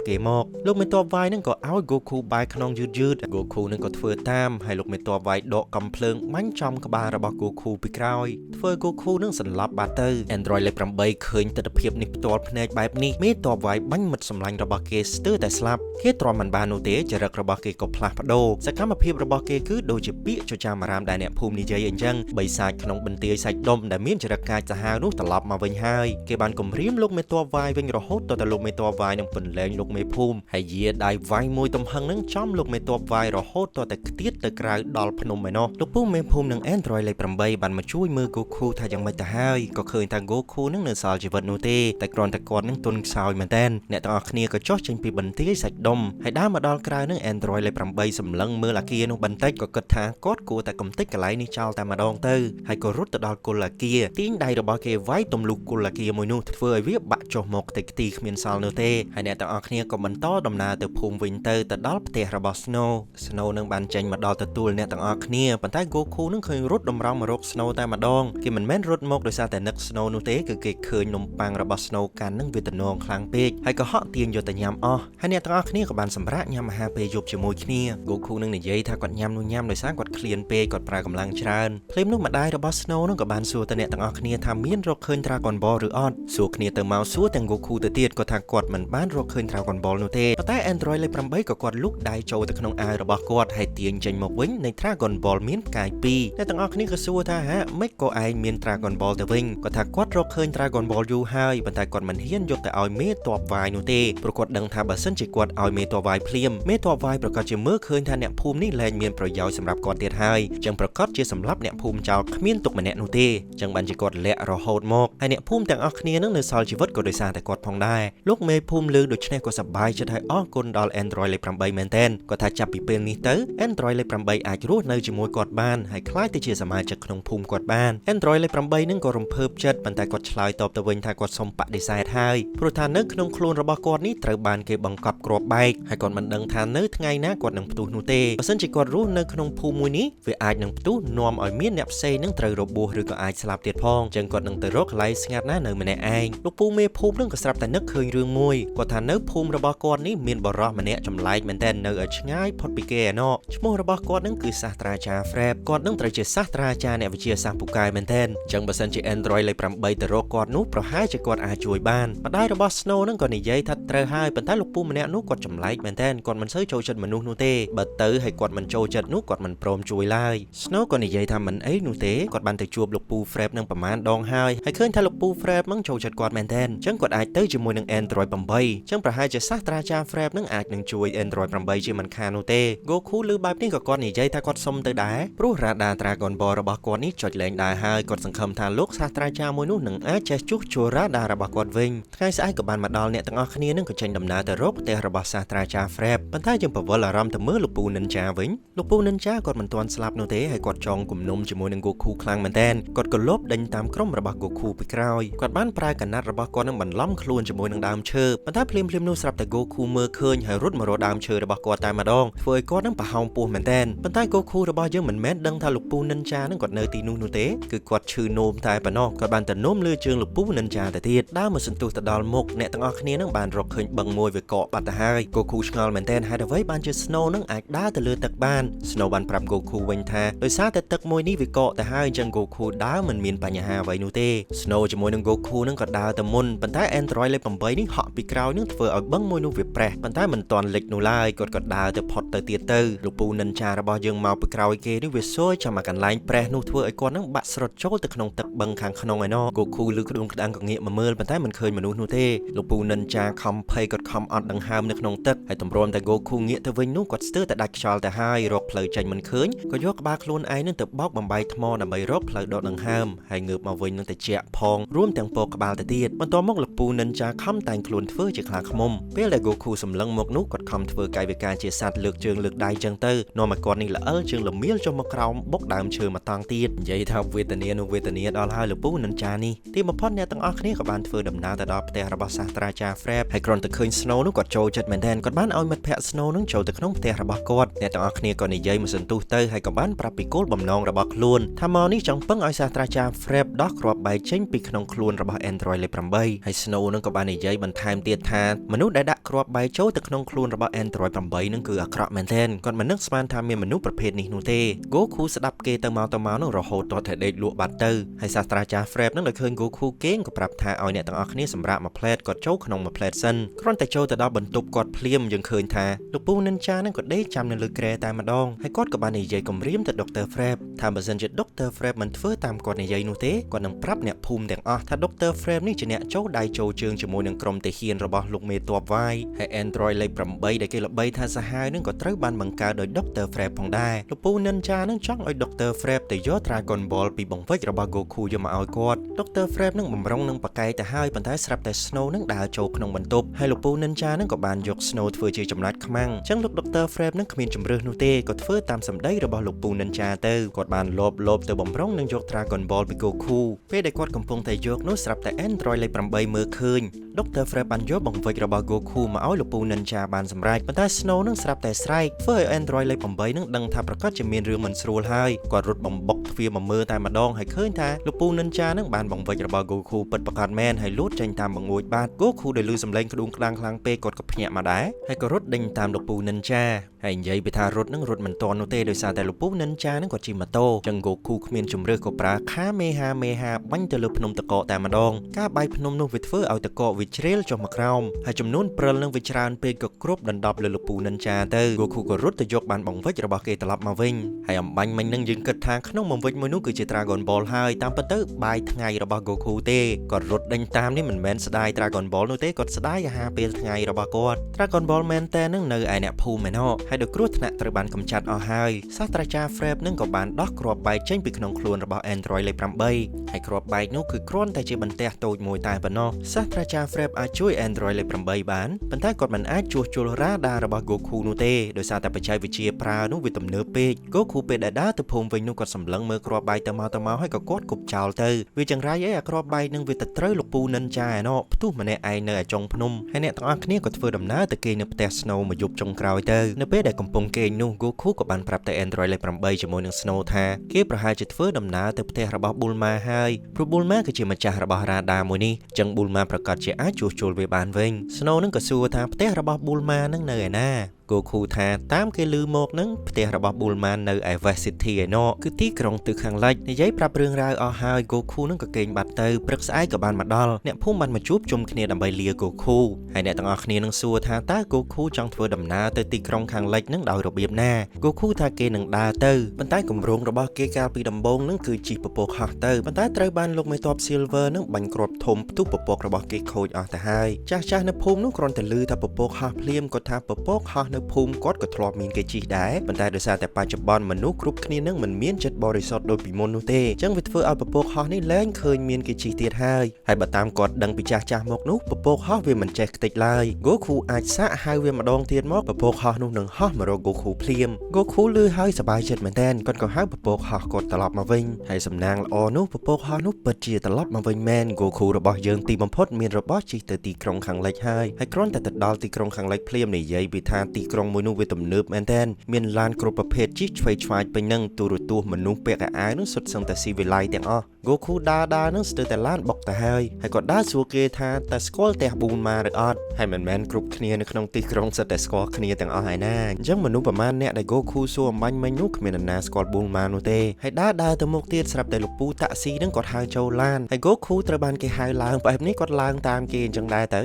គេមកលោកមេតបវាយនឹងក៏ឲ្យ Goku បាយក្នុងយឺត Goku នឹងក៏ធ្វើតាមហើយលោកមេតបវាយដកកំភ្លើងបាញ់ចំក្បាលរបស់ Goku ពីក្រោយធ្វើ Goku នឹងសន្លប់បាត់ទៅ Android លេខ 8 ឃើញទស្សនវិជ្ជានេះផ្ទាល់ភ្នែកបែបនេះមេតបវាយបាញ់មិត្តសម្លាញ់របស់គេស្ទើរតែស្លាប់គេទ្រាំមិនបាននោះទេចរិតរបស់គេក៏ផ្លាស់ប្ដូរសកម្មភាពរបស់គេគឺដូចជាពាក្យចចាមអារាមដែលអ្នកភូមិនិយាយអញ្ចឹងបិសាចក្នុងបន្ទាយសាច់ដុំដែលមានចរិតកាចសា ហាវនោះត្រឡប់មកវិញហើយគេបានគំរាមលោកមេតបវាយវិញរហូតដល់លោកមេតបវាយនឹងពន្លែងលោកមេភូមិហើយយាដៃវាយមួយទំហឹងនឹងចំលោកមេតបវាយរហូតដល់តែខ្ទាតទៅក្រៅដល់ភ្នំឯណោះលោកពូមេភូមិនឹង Android លេខ 8 បានមកជួយមើល Goku ថាយ៉ាងម៉េចទៅហើយក៏ឃើញថា Goku នឹងនៅសល់ជីវិតនោះទេតែគ្រាន់តែគាត់នឹងទន់ខ្សោយមែនតើអ្នកទាំងអស់គ្នាក៏ចុះចេញពីបន្ទាយសាច់ដុំហើយដើរមកដល់ក្រៅនឹង Android លេខ 8 សម្លឹងមើលអាគារនោះបន្តិចក៏គិតថាគាត់គួរតែកំទេចកន្លែងនេះចោលតែម្ដងទៅហើយក៏រត់ទៅដល់គុលអាគារទាញដៃរបស់គេវាយទម្លុះគុលអាគារមួយនោះធ្វើឲ្យវាបាក់ចុះមកតិចទីគ្មានសល់នោះទេហើយអ្នកទាំងអស់គ្នាក៏បន្តដំណើរទៅភូមិវិញទៅដល់ផ្ទះរបស់ Snow នឹងបានចេញមកដល់ទទួលអ្នកទាំងអស់គ្នាប៉ុន្តែ Goku នឹងឃើញរត់តម្រង់មករក Snow តែម្ដងគេមិនមែនរត់មកដោយសារតែនឹក Snow នោះទេគឺគេឃើញនំប៉័ងរបស់ Snow កាន់នឹងវាទំនងខ្លាំងពេកហើយក៏ហក់ទាញយកទៅញ៉ាំអស់ហើយអ្នកទាំងអស់គ្នាក៏បានសម្រាកញ៉ាំអាហារពេលយប់ជាមួយគ្នា Goku នឹងនិយាយថាគាត់ញ៉ាំនោះញ៉ាំដោយសារគាត់ឃ្លានពេកគាត់ប្រើកម្លាំងច្រើនភ្លាមនោះម្ដាយរបស់ Snow នឹងក៏បានសួរទៅអ្នកទាំងអស់គ្នាថាមានរកឃើញ Dragon Ball ឬអត់សួរគ្នាទៅមកសួរទាំង Goku ទៅទៀតគាត់ថាគាត់មិនបានរកឃើញ Dragon Ball នោះទេប៉ុន្តែ Android លេខ 8 ក៏គាត់លូកដៃចូលទៅក្នុងអាវរបស់គាត់ហើយទាញចេញមកវិញនៃ Dragon Ball មានផ្កាយ2អ្នកទាំងអស់គ្នាក៏សួរថាហាមិនក៏ឯងមាន Dragon Ball ទៅវិញគាត់ថាគាត់រកឃើញ Dragon Ball យូរហើយប៉ុន្តែគាត់មិនហ៊ានយកទៅឲ្យមេតបវាយនោះទេព្រោះគាត់ដឹងថាបើសិនជាគាត់ឲ្យមេតបវាយភ្លាមមេតបវាយប្រកាសជាមើលឃើញថាអ្នកភូមិនេះលែងមានប្រយោជន៍សម្រាប់គាត់ទៀតហើយចឹងប្រកាសជាសម្រាប់អ្នកភូមិចោលគ្មានទុកម្នាក់នោះទេចឹងបានជាគាត់លាក់រហូតមកហើយអ្នកភូមិទាំងអស់គ្នានឹងនៅសល់ជីវិតក៏ដោយសារតែគាត់ផងដែរលោកមេភូមិលើដូច្នេះក៏សប្បាយចិត្តហើយអរគុណដល់ Android លេខ 8 មែនទែនគាត់ថាចាប់ពីពេលនេះទៅ Android លេខ 8 អាចរស់នៅជាមួយគាត់បានហើយក្លាយទៅជាសមាជិកក្នុងភូមិគាត់បាន Android លេខ 8 នឹងក៏រំភើបចិត្តប៉ុន្តែគាត់ឆ្លើយតបទៅវិញថាគាត់សុំបដិសេធហើយព្រោះថានៅក្នុងខ្លួនរបស់គាត់នេះត្រូវបានគេបង្កប់គ្រាប់បែកហើយគាត់មិនដឹងថានៅថ្ងៃណាគាត់នឹងផ្ទុះនោះទេបើសិនជាគាត់រស់នៅក្នុងភូមិមួយនេះវាអាចនឹងផ្ទុះនាំឲ្យមានអ្នកផ្សេងនឹងត្រូវរបួសឬក៏អាចស្លាប់ទៀតផងចឹងគាត់នឹងទៅរកកន្លែងស្ងាត់ណានៅម្នាក់ឯងលោកពូមេភូមិនឹងក៏ស្រាប់តែនឹកឃើញរឿងមួយគាត់ថានៅភូមិរបស់គាត់នេះមានបរិសម្នាក់ចម្លែកមែនទែននៅឲ្យឆ្ងាយផុតពីគេឯណោះឈ្មោះរបស់គាត់នឹងគឺសាស្ត្រាចារ្យ Fred គាត់នឹងត្រូវជាសាស្ត្រាចារ្យអ្នកវិទ្យាសាស្ត្រពូកែមែនទែនចឹងបើសិនជា Android លេខ 8 ទៅរកគាត់នោះប្រហែលជាគាត់អាចជួយបានម្ដាយរបស់ Snow នឹងក៏និយាយថាត្រូវហើយប៉ុន្តែលោកពូម្នាក់នោះគាត់ចម្លែកមែនទែនគាត់មិនសូវចូលចិត្តមនុស្សនោះទេបើទៅឲ្យគាត់មិនចូលចិត្តនោះគាត់មិនព្រមជួយឡើយ Snow ក៏និយាយថាមិនអីនោះទេគាត់បានទៅជួបលោកពូ Fred នឹងប្រមាណដងហើយឃើញថាលោកពូ Fred នឹងចូលចិត្តគាត់មែនទែនចឹងគាត់អាចទៅជាមួយនឹង Android 8ចឹងប្រហែលជាសាស្ត្រាចារ្យ Fred នឹងអាចនឹងជួយ Android 8ជាមិនខាននោះទេ Goku ឮបែបនេះក៏គាត់និយាយថាគាត់សុំទៅដែរព្រោះ Radar Dragon Ball របស់គាត់នេះចុចលែងដែរហើយគាត់សង្ឃឹមថាលោកសាស្ត្រាចារ្យមួយនោះនឹងអាចចេះជួសជុល Radar របស់គាត់វិញថ្ងៃស្អែកក៏បានមកដល់អ្នកទាំងអស់គ្នានឹងក៏ចេញដំណើរទៅរកផ្ទះរបស់សាស្ត្រាចារ្យ Fred ប៉ុន្តែយើងពវល់អារម្មណ៍ទៅមើលលោកពូ Ninja វិញលោកពូ Ninja គាត់មិនទាន់ស្លាប់នោះទេហើយគាត់ចងគំនុំជាមួយនឹង Goku ខ្លាំងមែនទែនគាត់ក៏លបដេញតាមក្រុមរបស់ Goku ពីក្រោយគាត់បានប្រើកណាត់របស់គាត់នឹងបន្លំខ្លួនជាមួយនឹងដើមឈើប៉ុន្តែភ្លាមៗនោះស្រាប់តែ Goku មើលឃើញហើយរត់មករកដើមឈើរបស់គាត់តែម្ដងធ្វើឲ្យគាត់នឹងប្រហោងពោះមែនទែនប៉ុន្តែ Goku របស់យើងមិនមែនដឹងថាលោកពូ Ninja នឹងគាត់នៅទីនោះទេគឺគាត់ឈឺនោមតែប៉ុណ្ណោះគាត់បានទៅនោមលើជើងលោកពូ Ninja ទៅទៀតដើរមកសន្ទុះទៅដល់មុខអ្នកទាំងអស់គ្នានឹងបានរកឃើញបឹងមួយវាកកបាត់ទៅហើយ Goku ឆ្ងល់មែនទែនហេតុអ្វីបានជា Snow នឹងអាចដើរទៅលើទឹកបាន Snow បានប្រាប់ Goku វិញថាដោយសារតែទឹកមួយនេះវាកកទៅហើយអញ្ចឹង Goku ដើរមិនមានបញ្ហាអ្វីនោះទេ Snow ជាមួយនឹង Goku នឹងក៏ដើរទៅមុនប៉ុន្តែ Android លេខ 8 នេះហក់ពីក្រោយនឹងធ្វើឲ្យបឹងមួយនោះវាប្រេះប៉ុន្តែមិនទាន់លិចនោះឡើយគាត់ក៏ដើរទៅផុតទៅទៀតទៅលោកពូ Ninja របស់យើងមកពីក្រោយគេនេះវាសួយចាំមកកន្លែងប្រេះនោះធ្វើឲ្យគាត់នឹងបាក់ស្រុតចូលទៅក្នុងទឹកបឹងខាងក្នុងឯណោះ Goku លឺក្ដួងក្ដាំងក៏ងាកមកមើលប៉ុន្តែមិនឃើញមនុស្សនោះទេលោកពូ Ninja ខំភ័យគាត់ខំអត់ដង្ហើមនៅក្នុងទឹកហើយទម្រាំតែ Goku ងាកទៅវិញនោះគាត់ស្ទើរតែដាច់ខ្យល់ទៅហើយរកផ្លូវចេញមិនឃើញក៏យកក្បាលខ្លួនឯងនឹងទៅបោកបំបីថ្មដើម្បីរកផ្លូវដកដង្ហើមហើយងើបមកវិញនឹងទៅជាក់ផងរួមទាំងពោកក្បាលទៅទៀតបន្ទាប់មកលោកពូ Ninja ខំតែងខ្លួនធ្វើជាខ្លាឃ្មុំពេលដែល Goku សម្លឹងមកនោះគាត់ខំធ្វើកាយវិការជាសត្វលើកជើងលើកដៃចឹងទៅនាំឲ្យគាត់នេះល្អិលជើងល្មៀលចុះមកក្រោមបុកដើមឈើមកតង់ទៀតនិយាយថាវេទនានោះវេទនាដល់ហើយលោកពូ Ninja នេះទីបំផុតអ្នកទាំងអស់គ្នាក៏បានធ្វើដំណើរទៅដល់ផ្ទះរបស់សាស្ត្រាចារ្យ Fred ហើយគ្រាន់តែឃើញ Snow នោះគាត់ចូលចិត្តមែនទែនគាត់បានឲ្យមិត្តភក្តិ Snow នឹងចូលទៅក្នុងផ្ទះរបស់គាត់អ្នកទាំងអស់គ្នាក៏និយាយមកសន្ទុះទៅហើយក៏បានប្រាប់ពីគោលបំណងរបស់ខ្លួនថាមកនេះចង់ពឹងឲ្យសាស្ត្រាចារ្យ Fred ដោះគ្រាប់បែកចេញពីក្នុងខ្លួនរបស់ Android លេខ 8 ហើយ Snow នឹងក៏បាននិយាយបន្ថែមទៀតថាមនុស្សដែលដាក់គ្រាប់បែកចូលទៅក្នុងខ្លួនរបស់ Android 8 នឹងគឺអាក្រក់មែនទែនគាត់មិននឹកស្មានថាមានមនុស្សប្រភេទនេះនោះទេ Goku ស្ដាប់គេទៅមកនឹងរហូតដល់តែដេកលក់បាត់ទៅហើយសាស្ត្រាចារ្យ Fred នឹងដែលឃើញ Goku គេងក៏ប្រាប់ថាឲ្យអ្នកទាំងអស់គ្នាសម្រាប់មួយផ្លែតគាត់ចូលក្នុងមួយផ្លែតសិនគ្រាន់តែចូលទៅដល់បន្ទប់គាត់ភ្លាមយើងឃើញថាលោកពូ Ninja នឹងក៏ដេកចាំនៅលើគ្រែតែម្ដងហើយគាត់ក៏បាននិយាយគំរាមទៅ Dr. Fred ថាបើសិនជា Dr. Fred មិនធ្វើតាមគាត់និយាយនោះទេគាត់នឹង នឹងប្រាប់អ្នកភូមិទាំងអស់ថា Dr. Frame នេះជាអ្នកចូលដៃចូលជើងជាមួយនឹងក្រុមទាហានរបស់លោកមេតបវាយហើយ Android លេខ 8 ដែលគេល្បីថាសាហាវនឹងក៏ត្រូវបានបង្កើតដោយ Dr. Frame ផងដែរលោកពូ Ninja នឹងចង់ឲ្យ Dr. Frame ទៅយក Dragon Ball ពីបង្វិចរបស់ Goku យកមកឲ្យគាត់ Dr. Frame នឹងបំរុងនឹងបកែកទៅហើយប៉ុន្តែស្រាប់តែ Snow នឹងដើរចូលក្នុងបន្ទប់ហើយលោកពូ Ninja នឹងក៏បានយក Snow ធ្វើជាចំណាត់ខ្មាំងអញ្ចឹងលោក Dr. Frame នឹងគ្មានជំរឿសនោះទេក៏ធ្វើតាមសម្ដីរបស់លោកពូ Ninja ទៅគាត់បានលបទៅបំរុងនឹងយក Dragon Ball ពី Goku ពេលដែលគាត់កំពុងតែយកនោះស្រាប់តែ Android លេខ 8 មើលឃើញ Dr. Frame បានយកបង្វិចរបស់ Goku មកឲ្យលោកពូ Ninja បានសម្រេចប៉ុន្តែ Snow នឹងស្រាប់តែស្រែកធ្វើឲ្យ Android លេខ 8 នឹងដឹងថាប្រកាសជាមានរឿងមិនស្រួលហើយគាត់រត់បំបុកទ្វារមកមើលតែម្ដងហើយឃើញថាលោកពូ Ninja នឹងបានបង្វិចរបស់ Goku ពិតប្រាកដមែនហើយលូតចេញតាមបង្អួចបាត Goku ដែលឮសំឡេងក្ដួងខ្លាំងពេកគាត់ក៏ភ្ញាក់មកដែរហើយក៏រត់ដេញតាមលោកពូ Ninja ហើយនិយាយពីថារត់នឹងរត់មិនទាន់នោះទេដោយសារតែលោកពូ Ninja នឹងគាត់ជិះម៉ូតូចឹង Goku គ្មានជំរឿសក៏ប្រើខាមេហាបាញ់ទៅលើភ្នំតកកតែម្ដងការបាយភ្នំនោះវាធ្វើឲ្យតកកវាជ្រៀលចុះមកក្រោមហើយចំនួនព្រិលនឹងវាច្រើនពេកក៏គ្របដណ្ដប់លើលោកពូ Ninja ទៅ Goku ក៏រត់ទៅយកបានបង្វិចរបស់គេត្រឡប់មកវិញហើយអំបញ្ញមិញនឹងយើងគិតថាក្នុងបង្វិចមួយនោះគឺជា Dragon Ball ហើយតាមពិតទៅបាយថ្ងៃរបស់ Goku ទេគាត់រត់ដេញតាមនេះមិនមែនស្ដាយ Dragon Ball នោះទេគាត់ស្ដាយអាហារពេលថ្ងៃរបស់គាត់ Dragon Ball មែនតែនឹងនៅឯអ្នកភូមិឯណោះហើយដោយគ្រោះថ្នាក់ត្រូវបានកម្ចាត់អស់ហើយសាស្ត្រាចារ្យ Frame នឹងក៏បានដោះគ្រាប់បែកចេញពីក្នុងខ្លួនរបស់ Android លេខ 8 ហើយគ្រាប់បែកនោះគឺគ្រាន់តែជាបន្ទះតូចមួយតែប៉ុណ្ណោះសាស្ត្រាចារ្យ Frame អាចជួយ Android លេខ 8 បានប៉ុន្តែគាត់មិនអាចជួសជុលរ៉ាដារបស់ Goku នោះទេដោយសារតែបច្ចេកវិទ្យាប្រើនោះវាទំនើបពេក Goku ពេលដែលដើរទៅភូមិវិញនោះគាត់សម្លឹងមើលគ្រាប់បែកទៅមកហើយក៏គាត់គប់ចោលទៅវាចង្រៃអីអាគ្រាប់បែកនឹងវាទៅត្រូវលោកពូ Ninja ឯណោះផ្ទុះម្នាក់ឯងនៅឯចុងភ្នំហើយអ្នកទាំងអស់គ្នាក៏ធ្វើដំណើរទៅគេងនៅផ្ទះ Snow មកយប់ចុងក្រោយទៅនៅពេលដែលកំពុងគេងនោះ Goku ក៏បានប្រាប់ទៅ Android លេខ 8 ជាមួយនឹង Snow ថាគេប្រហែលជាធ្វើដំណើរទៅផ្ទះរបស់ Bulma ហើយព្រោះ Bulma គឺជាម្ចាស់របស់រ៉ាដាមួយនេះចឹង Bulma ប្រកាសជាអាចជួសជុលវាបានវិញ Snow នឹងក៏សួរថាផ្ទះរបស់ Bulma នឹងនៅឯណា Goku ថាតាមគេឮមកនឹងផ្ទះរបស់ Bulma នៅឯ West City ឯណោះគឺទីក្រុងទិសខាងលិចនិយាយប្រាប់រឿងរ៉ាវអស់ហើយ Goku នឹងក៏កេងបាត់ទៅព្រឹកស្អែកក៏បានមកដល់អ្នកភូមិបានមកជួបជុំគ្នាដើម្បីលា Goku ហើយអ្នកទាំងអស់គ្នានឹងសួរថាតើ Goku ចង់ធ្វើដំណើរទៅទីក្រុងខាងលិចនឹងដោយរបៀបណា Goku ថាគេនឹងដើរទៅប៉ុន្តែគម្រោងរបស់គេកាលពីដំបូងនឹងគឺជិះពពកហោះទៅប៉ុន្តែត្រូវបានលោកមេតប Silver នឹងបាញ់គ្រាប់ធំផ្ទុះពពករបស់គេខូចអស់ទៅហើយចាស់នៅភូមិនោះគ្រាន់តែឮថាពពកហោះភ្លាមគាត់ថាពពកហោះនៅភូមិគាត់ក៏ធ្លាប់មានគេជិះដែរប៉ុន្តែដោយសារតែបច្ចុប្បន្នមនុស្សគ្រប់គ្នានឹងមិនមានចិត្តបរិសុទ្ធដូចពីមុននោះទេអញ្ចឹងវាធ្វើឲ្យពពកហោះនេះលែងឃើញមានគេជិះទៀតហើយបើតាមគាត់ដឹងពីចាស់មកនោះពពកហោះវាមិនចេះខ្ទេចឡើយ Goku អាចសាកហៅវាម្ដងទៀតមកពពកហោះនោះនឹងហោះមករក Goku ភ្លាម Goku លឺហើយសប្បាយចិត្តមែនទែនគាត់ក៏ហៅពពកហោះគាត់ត្រឡប់មកវិញហើយសំណាងល្អនោះពពកហោះនោះពិតជាត្រឡប់មកវិញមែន Goku របស់យើងទីបំផុតមានរបស់ជិះទៅទីក្រុងខាងលិចហើយគ្រាន់តែទៅដល់ទីក្រុងខាងលិចភ្លាមនិយាយពីថាទីក្រុងមួយនោះវាទំនើបមែនទែនមានឡានគ្រប់ប្រភេទជិះឆ្វេងឆ្វាយពេញនឹងទូរទស្សន៍មនុស្សពាក់អាវនឹងសុទ្ធសឹងតែស៊ីវិល័យទាំងអស់ Goku ដើរនឹងស្ទើរតែឡានបុកទៅហើយក៏ដើរសួរគេថាតើស្គាល់ផ្ទះ Bulma ឬអត់ហើយមិនមែនគ្រប់គ្នានៅក្នុងទីក្រុងសិតតែស្គាល់គ្នាទាំងអស់ហើយណាអញ្ចឹងមនុស្សប្រមាណអ្នកដែល Goku សួរអំបញ្ញមិញនោះគ្មាននរណាស្គាល់ Bulma នោះទេហើយដើរទៅមុខទៀតស្រាប់តែលោកពូតាក់ស៊ីនឹងគាត់ហៅចូលឡានហើយ Goku ត្រូវបានគេហៅឡើងបែបនេះគាត់ឡើងតាមគេអញ្ចឹងដែរទៅ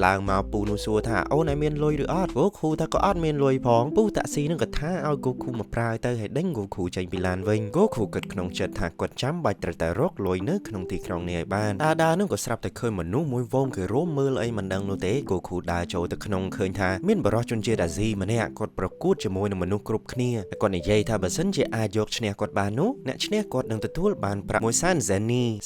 ឡើងមកពូនោះសួរថាអូនឯងមានលុយឬអត់ Goku ថាក៏អត់មានលុយផងពូតាក់ស៊ីនឹងក៏ថាឲ្យ Goku មកប្រើទៅហើយដេញ Goku ចេញពីឡានវិញ Goku គិតក្នុងចិត្តថាគាត់ចាំបាច់ត្រូវតែរកលុយនៅក្នុងទីក្រុងនេះឲ្យបានដើរនឹងក៏ស្រាប់តែឃើញមនុស្សមួយវងគេរោមមើលអីមិនដឹងនោះទេ Goku ដើរចូលទៅក្នុងឃើញថាមានបរិសុទ្ធជនជាតិអាស៊ីម្នាក់គាត់ប្រកួតជាមួយនឹងមនុស្សគ្រប់គ្នាគាត់និយាយថាបើសិនជាអាចយកឈ្នះគាត់បាននោះអ្នកឈ្នះគាត់នឹងទទួលបានប្រាក់100,000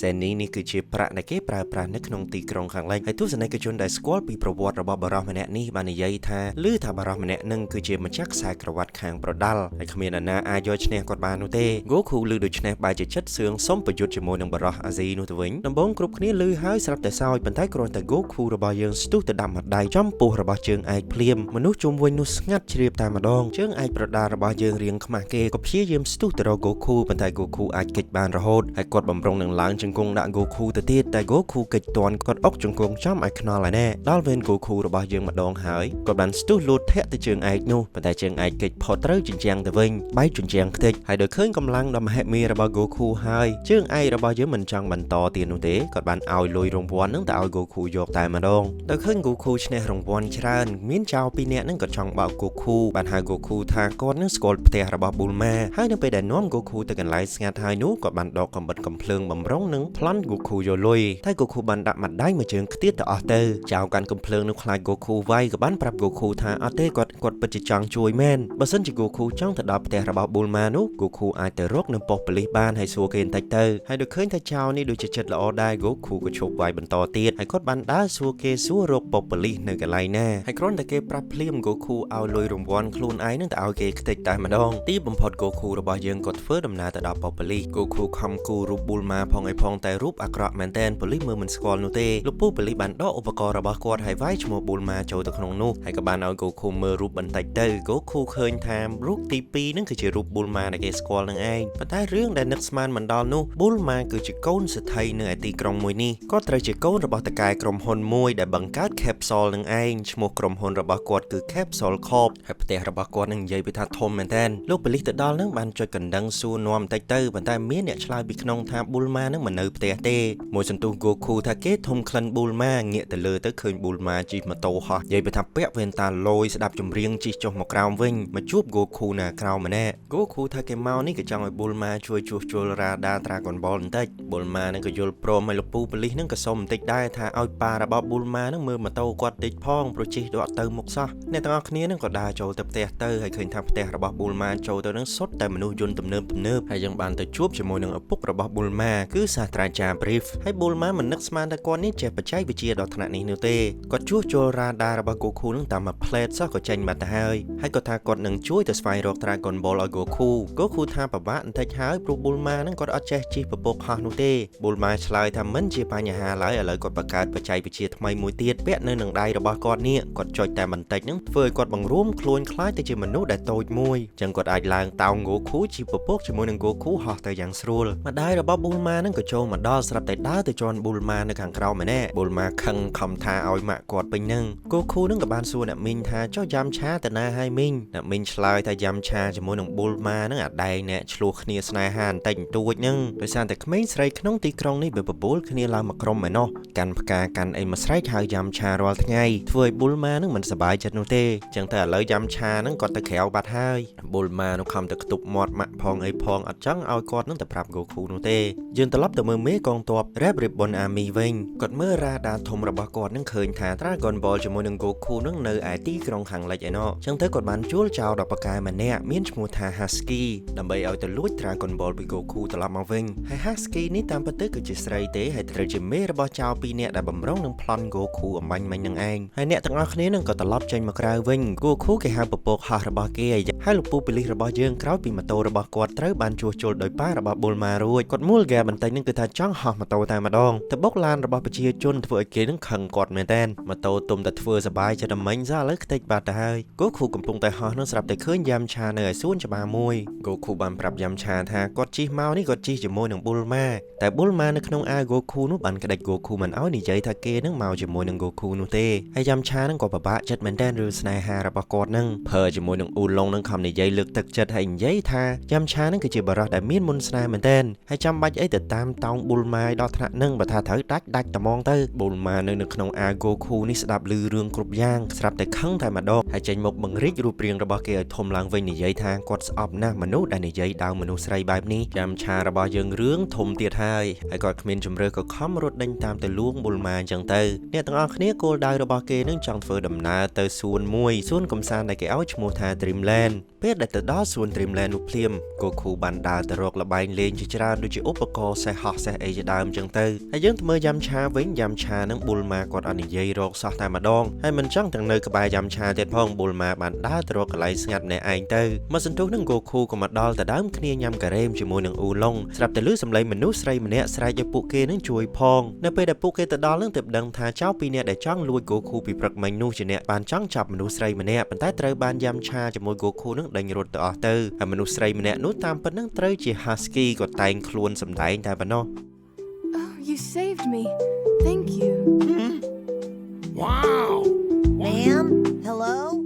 Zenny នេះគឺជាប្រាក់ដែលគេប្រើប្រាស់នៅក្នុងទីក្រុងខាងលិចហើយទស្សនិកជនដែលស្គាល់ពីប្រវត្តិរបស់បរិសុទ្ធម្នាក់នេះបាននិយាយថាឮថាបរិសុទ្ធម្នាក់នឹងគឺជាម្ចាស់ខ្សែក្រវ៉ាត់ខាងប្រដាល់ហើយគ្មានអ្នកណាអាចយកឈ្នះគាត់បាននោះទេ Goku ឮដូច្នេះបែរជាចិត្តសឿងសុំប្រយុទ្ធជាមួយនឹងបរិសុទ្ធអាស៊ីនោះទៅវិញដំបូងគ្រប់គ្នាឮហើយស្រាប់តែសោយប៉ុន្តែគ្រាន់តែ Goku របស់យើងស្ទុះទៅដាក់ម្ដាយចំពោះរបស់ជើងឯកភ្លាមមនុស្សជុំវិញនោះស្ងាត់ជ្រាបតែម្ដងជើងឯកប្រដាល់របស់យើងរៀងខ្មាស់គេក៏ព្យាយាមស្ទុះទៅរក Goku ប៉ុន្តែ Goku អាចគេចបានរហូតហើយគាត់បំរុងនឹងឡើងជង្គង់ដាក់ Goku ទៅទៀតតែ Goku គេចទាន់គាត់អុកជង្គង់ចំឲ្យខ្នល់ឯណែដល់វេន Goku របស់យើងម្ដងហើយគាត់បានស្ទុះលូតថេ ធាក់ទៅជើងឯកនោះប៉ុន្តែជើងឯកគេចផុតត្រូវជញ្ជាំងទៅវិញបែកជញ្ជាំងខ្ទេចហើយដោយឃើញកម្លាំងដ៏មហិមារបស់ Goku ហើយជើងឯករបស់យើងមិនចង់បន្តទៀតនោះទេគាត់បានឲ្យលុយរង្វាន់នឹងទៅឲ្យ Goku យកតែម្ដងដោយឃើញ Goku ឈ្នះរង្វាន់ច្រើនមានចៅ2នាក់នឹងក៏ចង់បោក Goku បានហៅ Goku ថាគាត់នឹងស្គាល់ផ្ទះរបស់ Bulma ហើយនៅពេលដែលនាំ Goku ទៅកន្លែងស្ងាត់ហើយនោះគាត់បានដកកំបិតកំភ្លើងបំរុងនឹងប្លន់ Goku យកលុយតែ Goku បានដាក់ម្ដាយមួយជើងខ្ទៀតទៅអស់ទៅចៅកាន់កំភ្លើងនោះខ្លាច Goku វាយក៏បានប្រាប់ Goku ថាអត់ទេគាត់ពិតជាចង់ជួយមែនបើសិនជា Goku ចង់ទៅដល់ផ្ទះរបស់ Bulma នោះ Goku អាចទៅរកនៅប៉ុស្តិ៍ប៉ូលីសបានហើយសួរគេបន្តិចទៅហើយដូចឃើញថាចៅនេះដូចជាចិត្តល្អដែរ Goku ក៏ឈប់វាយបន្តទៀតហើយគាត់បានដើរសួរគេសួររកប៉ុស្តិ៍ប៉ូលីសនៅកន្លែងណាហើយគ្រាន់តែគេប្រាប់ភ្លាម Goku ឲ្យលុយរង្វាន់ខ្លួនឯងនឹងទៅឲ្យគេខ្ទេចតែម្ដងទីបំផុត Goku របស់យើងក៏ធ្វើដំណើរទៅដល់ប៉ុស្តិ៍ប៉ូលីស Goku ខំគូរូប Bulma ផងឯផងតែរូបអាក្រក់មែនតែនប៉ូលីសមើលមិនស្គាល់នោះទេលោកពូប៉ូលីសបានដកឧបករណ៍របស់គាត់ហើយវាយឈ្មោះ Bulma ចូលទៅក្នុងនោះហើយក៏បានឲ្យ Goku មើលរូបបន្តិចទៅ Goku ឃើញថារូបទី2នឹងគឺជារូប Bulma ដែលគេស្គាល់នឹងឯងប៉ុន្តែរឿងដែលនឹកស្មានមិនដល់នោះ Bulma គឺជាកូនសេដ្ឋីនៅឯទីក្រុងមួយនេះគាត់ត្រូវជាកូនរបស់តកែក្រុមហ៊ុនមួយដែលបង្កើត Capsule នឹងឯងឈ្មោះក្រុមហ៊ុនរបស់គាត់គឺ Capsule Corp ហើយផ្ទះរបស់គាត់នឹងនិយាយពីថាធំមែនតើលោកប៉ូលីសទៅដល់នឹងបានចុចកណ្ដឹងសួរនាំបន្តិចទៅប៉ុន្តែមានអ្នកឆ្លើយពីក្នុងថា Bulma នឹងមិននៅផ្ទះទេមួយសន្ទុះ Goku ថាគេធំក្លិន Bulma ងាកទៅលើទៅឃើញ Bulma ជិះម៉ូតូហោះនិយាយពីថាពាក់វ៉ែនតាលយស្ដាប់ចម្រៀងជិះចុះមកក្រោមវិញមកជួប Goku នៅក្រោមម្នាក់ Goku ថាគេមកនេះក៏ចង់ឲ្យ Bulma ជួយជួសជុលរ៉ាដា Dragon Ball បន្តិច Bulma នឹងក៏យល់ព្រមឲ្យលោកពូប៉ូលីសនឹងក៏សុំបន្តិចដែរថាឲ្យប៉ារបស់ Bulma នឹងមើលម៉ូតូគាត់តិចផងព្រោះជិះដកទៅមុខសោះអ្នកទាំងអស់គ្នានឹងក៏ដើរចូលទៅផ្ទះទៅហើយឃើញថាផ្ទះរបស់ Bulma ចូលទៅនឹងសុទ្ធតែមនុស្សយន្តទំនើបហើយយើងបានទៅជួបជាមួយនឹងឪពុករបស់ Bulma គឺសាស្ត្រាចារ្យ Brief ហើយ Bulma មិននឹកស្មានថាគាត់នេះចេះបច្ចេកវិទ្យាដល់ថ្នាក់នេះនោះទេគាត់ជួសជុលរ៉ាដារបស់ Goku នឹងតាមមួយផ្លេតសោះក៏ចេញបាត់ទៅហើយក៏ថាគាត់នឹងជួយទៅស្វែងរក Dragon Ball ឲ្យ Goku ថាពិបាកបន្តិចហើយព្រោះ Bulma នឹងគាត់អត់ចេះជិះពពកហោះនោះទេ Bulma ឆ្លើយថាមិនជាបញ្ហាឡើយឥឡូវគាត់បង្កើតបច្ចេកវិទ្យាថ្មីមួយទៀតពាក់នៅនឹងដៃរបស់គាត់នេះគាត់ចុចតែបន្តិចនឹងធ្វើឲ្យគាត់បង្រួមខ្លួនខ្លាចទៅជាមនុស្សដែលតូចមួយចឹងគាត់អាចឡើងតោង Goku ជិះពពកជាមួយនឹង Goku ហោះទៅយ៉ាងស្រួលម្ដាយរបស់ Bulma នឹងក៏ចូលមកដល់ស្រាប់តែដើរទៅជន់ Bulma នៅខាងក្រោមម្នាក់ Bulma ខឹងខំថាឲ្យម៉ាក់គាត់ពេញនឹង Goku នឹងក៏បានសួរអ្នកមីងថាចុះយ៉ាំឆាទៅណាហើយមីងអ្នកមីងឆ្លើយថាយ៉ាំឆាជាមួយនឹង Bulma នឹងអាដែងអ្នកឆ្លោះគ្នាស្នេហាបន្តិចបន្តួចនឹងដោយសារតែក្មេងស្រីក្នុងទីក្រុងនេះវាបបួលគ្នាឡើងមកក្រុមឯណោះកាន់ផ្កាកាន់អីមួយស្រែកហើយយ៉ាំឆារាល់ថ្ងៃធ្វើឲ្យ Bulma នឹងមិនសប្បាយចិត្តនោះទេចឹងតែឥឡូវយ៉ាំឆានឹងគាត់ទៅក្រៅបាត់ហើយ Bulma នោះខំទៅខ្ទប់មាត់ម៉ាក់ផងអីផងអត់ចង់ឲ្យគាត់នឹងទៅប្រាប់ Goku នោះទេយើងត្រឡប់ទៅមើលមេកងទ័ព Red Ribbon Army វិញគាត់មើលរ៉ាដាធំរបស់គាត់នឹងឃើញថា Dragon Ball ជាមួយនឹង Goku នឹងនៅឯទីក្រុងខាងលិចឯណោះចឹងទៅគាត់បានជួលចោលដល់ប៉ាកែម្នាក់មានឈ្មោះថា Husky ដើម្បីឲ្យទៅលួច Dragon Ball ពី Goku ត្រឡប់មកវិញហើយ Husky នេះតាមពិតទៅគឺជាស្រីទេហើយត្រូវជាមេរបស់ចៅ2នាក់ដែលបំរុងនឹងប្លន់ Goku អំបញ្ញមិញនឹងឯងហើយអ្នកទាំងអស់គ្នានឹងក៏ត្រឡប់ចេញមកក្រៅវិញ Goku គេហៅពពកហោះរបស់គេហើយលោកពូប៉ូលីសរបស់យើងក្រោយពីម៉ូតូរបស់គាត់ត្រូវបានជួសជុលដោយប៉ារបស់ Bulma រួចគាត់មូលហ្គាបន្តិចនឹងគឺថាចង់ហោះម៉ូតូតែម្ដងទៅបុកឡានរបស់ប្រជាជនធ្វើឲ្យគេនឹងខឹងគាត់មែនតើម៉ូតូទុំតែធ្វើសបាយចិត្តតែមិញសោះឥឡូវខ្ទេចបាត់ទៅហើយ Goku កំពុងតែហោះនឹងស្រាប់តែឃើញយ៉ាំឆានៅឯសួនច្បារមួយ Goku បានប្រាប់យ៉ាំឆាថាគាត់ជិះមកនេះគាត់ជិះជាមួយនឹង Bulma តែ Bulma នៅក្នុងអាវ Goku នោះបានក្តិច Goku មិនឲ្យនិយាយថាគេនឹងមកជាមួយនឹង Goku នោះទេហើយយ៉ាំឆានឹងក៏ពិបាកចិត្តមែនតើរឿងស្នេហារបស់គាត់នឹងភើជាមួយនឹងអ៊ូឡុងនឹងខំនិយាយលើកទឹកចិត្តហើយនិយាយថាយ៉ាំឆានឹងគឺជាបរិសុទ្ធដែលមានមុនស្នេហ៍មែនតើហើយចាំបាច់អីទៅតាមតោង Bulma ដល់ថ្នាក់នឹងបើថាត្រូវដាច់តែហ្មងទៅ Bulma នៅក្នុងអាវ Goku នេះស្ដាប់ឮរឿងគ្រប់យ៉ាងស្រាប់តែខឹងតែម្ដងហើយចេញមកបង្រិចរូបរាងរបស់គេឲ្យធំឡើងវិញនិយាយថាគាត់ស្អប់ណាស់មនុស្សដែលនិយាយដើមមនុស្សស្រីបែបនេះយ៉ាំឆារបស់យើងរឿងធំទៀតហើយគាត់គ្មានជំរឿក៏ខំរត់ដេញតាមទៅលួង Bulma អញ្ចឹងទៅអ្នកទាំងអស់គ្នាគោលដៅរបស់គេនឹងចង់ធ្វើដំណើរទៅសួនមួយសួនកំសាន្តដែលគេឲ្យឈ្មោះថា Dreamland ពេលដែលទៅដល់សួន Dreamland នោះភ្លាម Goku បានដើរទៅរកល្បែងលេងជាច្រើនដូចជាឧបករណ៍សេះហោះសេះអីជាដើមអញ្ចឹងទៅហើយយើងទៅមើលយ៉ាំឆាវិញយ៉ាំឆានឹង Bulma គាត់អត់និយាយរកសោះតែម្ដងហើយមិនចង់ទាំងនៅក្បែរយ៉ាំឆាទៀតផង Bulma បានដើរទៅរកកន្លែងស្ងាត់ម្នាក់ឯងទៅមកសន្ទុះនឹង Goku ក៏មកដល់ទៅដើមគ្នាញ៉ាំការ៉េមជាមួយនឹងអ៊ូឡុងស្រាប់តែឮសំឡេងមនុស្សស្រីម្នាក់ស្រែកឲ្យពួកគេនឹងជួយផងនៅពេលដែលពួកគេទៅដល់នឹងទើបដឹងថាចៅ2នាក់ដែលចង់លួច Goku ពីព្រឹកមិញនោះជាអ្នកបានចង់ចាប់មនុស្សស្រីម្នាក់ប៉ុន្តែត្រូវបានយ៉ាំឆាជាមួយ Goku នឹងដេញរត់ទៅអស់ទៅហើយមនុស្សស្រីម្នាក់នោះតាមពិតនឹងត្រូវជា Husky ក៏តែងខ្លួនសម្ដែងតែប៉ុណ្ណោះ Oh, you saved me. Thank you. Wow! Ma'am? Hello?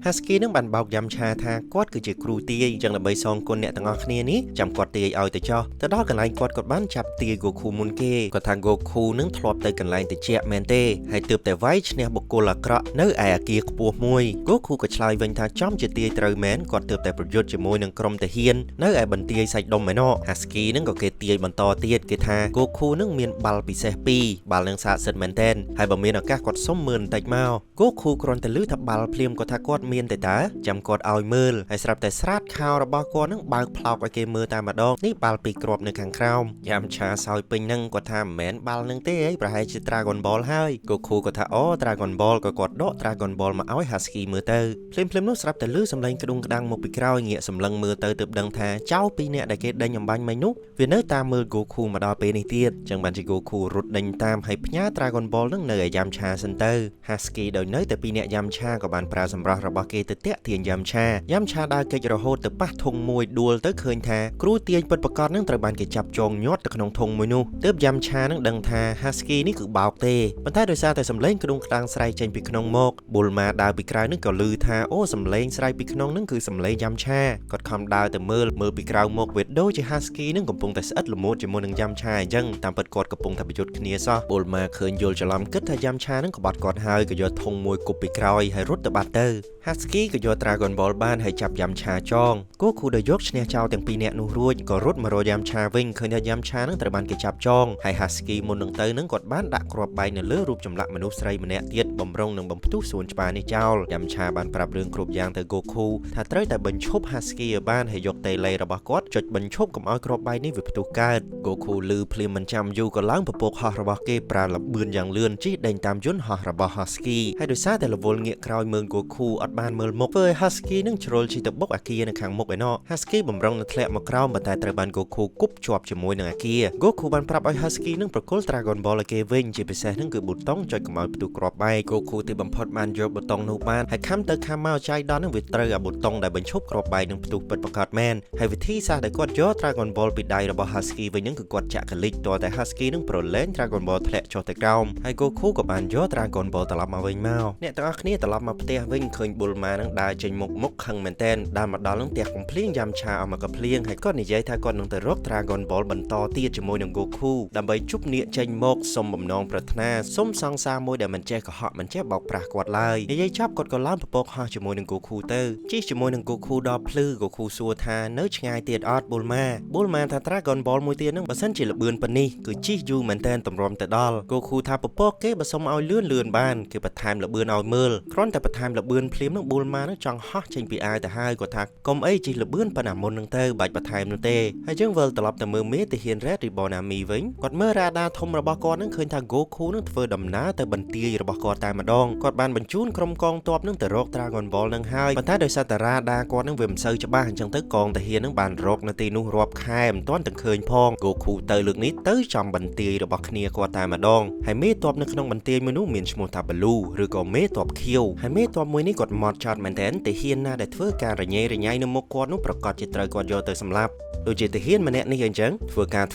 Husky នឹងបានបោកយ៉ាំឆាថាគាត់គឺជាគ្រូទាយចឹងដើម្បីសងគុណអ្នកទាំងអស់គ្នានេះចាំគាត់ទាយឲ្យទៅចោះទៅដល់កន្លែងគាត់បានចាប់ទាយ Goku មុនគេគាត់ថា Goku នឹងធ្លាប់ទៅកន្លែងតិចមែនទេហើយទើបតែវាយឈ្នះបុគ្គលអាក្រក់នៅឯអគារខ្ពស់មួយ Goku ក៏ឆ្លើយវិញថាចំជាទាយត្រូវមែនគាត់ទើបតែប្រយុទ្ធជាមួយនឹងក្រុមទាហាននៅឯបន្ទាយសាច់ដុំឯណោះ Husky នឹងក៏គេទាយបន្តទៀតគេថា Goku នឹងមានបាល់ពិសេស2បាល់នឹងស័ក្តិសិទ្ធិមែនទែនហើយបើមានឱកាសគាត់សុំមើលបន្តិចមក Goku គ្រាន់តែលឺថាបាល់ភ្លាមគាត់ថាគាត់មានតែតើចាំគាត់ឲ្យមើលហើយស្រាប់តែស្រាតខោរបស់គាត់នឹងបើកផ្លោកឲ្យគេមើលតែម្ដងនេះបាល់ពីរគ្រាប់នៅខាងក្រោមយ៉ាំឆាសោយពេញនឹងគាត់ថាមិនមែនបាល់នឹងទេអីប្រហែលជា Dragon Ball ហើយ Goku គាត់ថាអូ Dragon Ball ក៏គាត់ដក Dragon Ball មកឲ្យ Husky មើលទៅភ្លាមនោះស្រាប់តែលឺសំឡេងក្ដុងក្ដាំងមកពីក្រោយងាកសម្លឹងមើលទៅទើបដឹងថាចៅពីរនាក់ដែលគេដេញអំបញ្ញមិញនោះវានៅតាមមើល Goku មកដល់ពេលនេះទៀតចឹងបានជា Goku រត់ដេញតាមហើយផ្ញើ Dragon Ball នឹងនៅឯយ៉ាំឆាសិនទៅ Husky ដោយនៅតែពីរនាក់យ៉ាំឆាក៏បានប្រើសម្រស់របស់គេទៅតាក់ទាញយ៉ាំឆាដើរកិច្ចរហូតទៅប៉ះធុងមួយដួលទៅឃើញថាគ្រូទាញពិតប្រាកដនឹងត្រូវបានគេចាប់ចងញាត់ទៅក្នុងធុងមួយនោះទើបយ៉ាំឆានឹងដឹងថា Husky នេះគឺបោកទេប៉ុន្តែដោយសារតែសម្លេងក្ដុងក្ដាំងស្រែកចេញពីក្នុងមក Bulma ដើរពីក្រៅនឹងក៏ឮថាអូសម្លេងស្រែកពីក្នុងនឹងគឺសម្លេងយ៉ាំឆាគាត់ខំដើរទៅមើលពីក្រៅមកវាដូចជា Husky នឹងកំពុងតែស្អិតល្មួតជាមួយនឹងយ៉ាំឆាអញ្ចឹងតាមពិតគាត់កំពុងតែប្រយុទ្ធគ្នាសោះ Bulma ឃើញយល់ច្រឡំគិតថាយ៉ាំឆានឹងក្បត់គាត់ហើយក៏យកធុងមួយគប់ពីក្រោយហើយរត់ទៅបាត់ទៅ Husky ក៏យក Dragon Ball បានហើយចាប់យ៉ាំឆាចង Goku ដែលយកឈ្នះចោលទាំងពីរនាក់នោះរួចក៏រត់មករកយ៉ាំឆាវិញឃើញថាយ៉ាំឆានឹងត្រូវបានគេចាប់ចងហើយ Husky មុននឹងទៅនឹងគាត់បានដាក់គ្រាប់បែកនៅលើរូបចម្លាក់មនុស្សស្រីម្នាក់ទៀតបំរុងនឹងបំផ្ទុះសួនច្បារនេះចោលយ៉ាំឆាបានប្រាប់រឿងគ្រប់យ៉ាងទៅ Goku ថាត្រូវតែបញ្ឈប់ Husky ឲ្យបានហើយយកតេឡេរបស់គាត់ចុចបញ្ឈប់កុំឲ្យគ្រាប់បែកនេះវាផ្ទុះកើត Goku លឺភ្លាមមិនចាំយូរក៏ឡើងពពកហោះរបស់គេប្រើល្បឿនយ៉ាងលឿនជិះដេញតាមយន្តហោះរបស់ Husky ហើយដោយសារតែរវល់ងាកក្រោយមើល Goku អត់បានមើលមុខធ្វើឲ្យ Husky នឹងជ្រុលជិះទៅបុកអាគារនៅខាងមុខឯណោះ Husky បំរុងនឹងធ្លាក់មកក្រោមប៉ុន្តែត្រូវបាន Goku គប់ជាប់ជាមួយនឹងអាគារ Goku បានប្រាប់ឲ្យ Husky នឹងប្រគល់ Dragon Ball ឲ្យគេវិញជាពិសេសនឹងគឺប៊ូតុងចុចកុំឲ្យផ្ទុះគ្រាប់បែក Goku ទីបំផុតបានយកប៊ូតុងនោះបានហើយខំទៅខំមកចៃដន្យនឹងវាត្រូវអាប៊ូតុងដែលបញ្ឈប់គ្រាប់បែកនឹងផ្ទុះពិតប្រាកដមែនហើយវិធីសាស្ត្រដែលគាត់យក Dragon Ball ពីដៃរបស់ Husky វិញនឹងគឺគាត់ចាក់កលិចតតែ Husky នឹងប្រឡែង Dragon Ball ធ្លាក់ចុះទៅក្រោមហើយ Goku ក៏បានយក Dragon Ball ត្រឡប់មកវិញមកអ្នកទាំងអស់គ្នាត្រឡប់មកផ្ទះវិញឃើញ Bulma នឹងដើរចេញមុខខឹងមែនទែនដើរមកដល់នឹងផ្ទះកំភ្លៀងយ៉ាំឆាអស់មកកំភ្លៀងហើយគាត់និយាយថាគាត់នឹងទៅរក Dragon Ball បន្តទៀតជាមួយនឹង Goku ដើម្បីជប់នាគចេញមកសុំបំណងប្រាថ្នាសុំសង្សារមួយដែលមិនចេះកុហកមិនចេះបោកប្រាស់គាត់ឡើយនិយាយចប់គាត់ក៏ឡើងពពកហោះជាមួយនឹង Goku ទៅជិះជាមួយនឹង Goku ដល់ភ្លឺ Goku សួរថានៅឆ្ងាយទៀតអត់ Bulma ថា Dragon Ball មួយទៀតនឹងបើសិនជាល្បឿនប៉ុណ្នេះគឺជិះយូរមែនទែនតម្រាំទៅដល់ Goku ថាពពកគេបើសុំឲ្យលឿនបានគេបន្ថែមល្បឿនឲ្យមើលគ្រាន់តែបន្ថែមល្បឿនភ្លាមនឹង Bulma នឹងចង់ហោះចេញពីអាវទៅហើយគាត់ថាកុំអីជិះល្បឿនប៉ុណ្ណាមុននឹងទៅបាច់បន្ថែមនោះទេហើយយើងវិលត្រឡប់ទៅមើលមេទាហាន Red Ribbon Army វិញគាត់មើលរ៉ាដាធំរបស់គាត់នឹងឃើញថា Goku នឹងធ្វើដំណើរទៅបន្ទាយរបស់គាត់តែម្ដងគាត់បានបញ្ជូនក្រុមកងទ័ពនឹងទៅរក Dragon Ball នឹងហើយប៉ុន្តែដោយសារតែរ៉ាដាគាត់នឹងវាមិនសូវច្បាស់អញ្ចឹងទៅកងទាហាននឹងបានរកនៅទីនោះរាប់ខែមិនទាន់ទាំងឃើញផង Goku ទៅលើកនេះទៅចំបន្ទាយរបស់គ្នាគាត់តែម្ដងហើយមេទ័ពនៅក្នុងបន្ទាយមួយនោះមានឈ្មោះថា Blue ឬក៏មេទ័ពខៀវហើយមេទ័ពមួយនេះគាត់ម៉ត់ចត់មែនទែនទាហានណាដែលធ្វើការរញ៉េរញ៉ៃនៅមុខគាត់នោះប្រកាសជាត្រូវគាត់យកទៅសម្លាប់ដូចជាទាហានម្នាក់នេះអញ្ចឹងធ្វើកា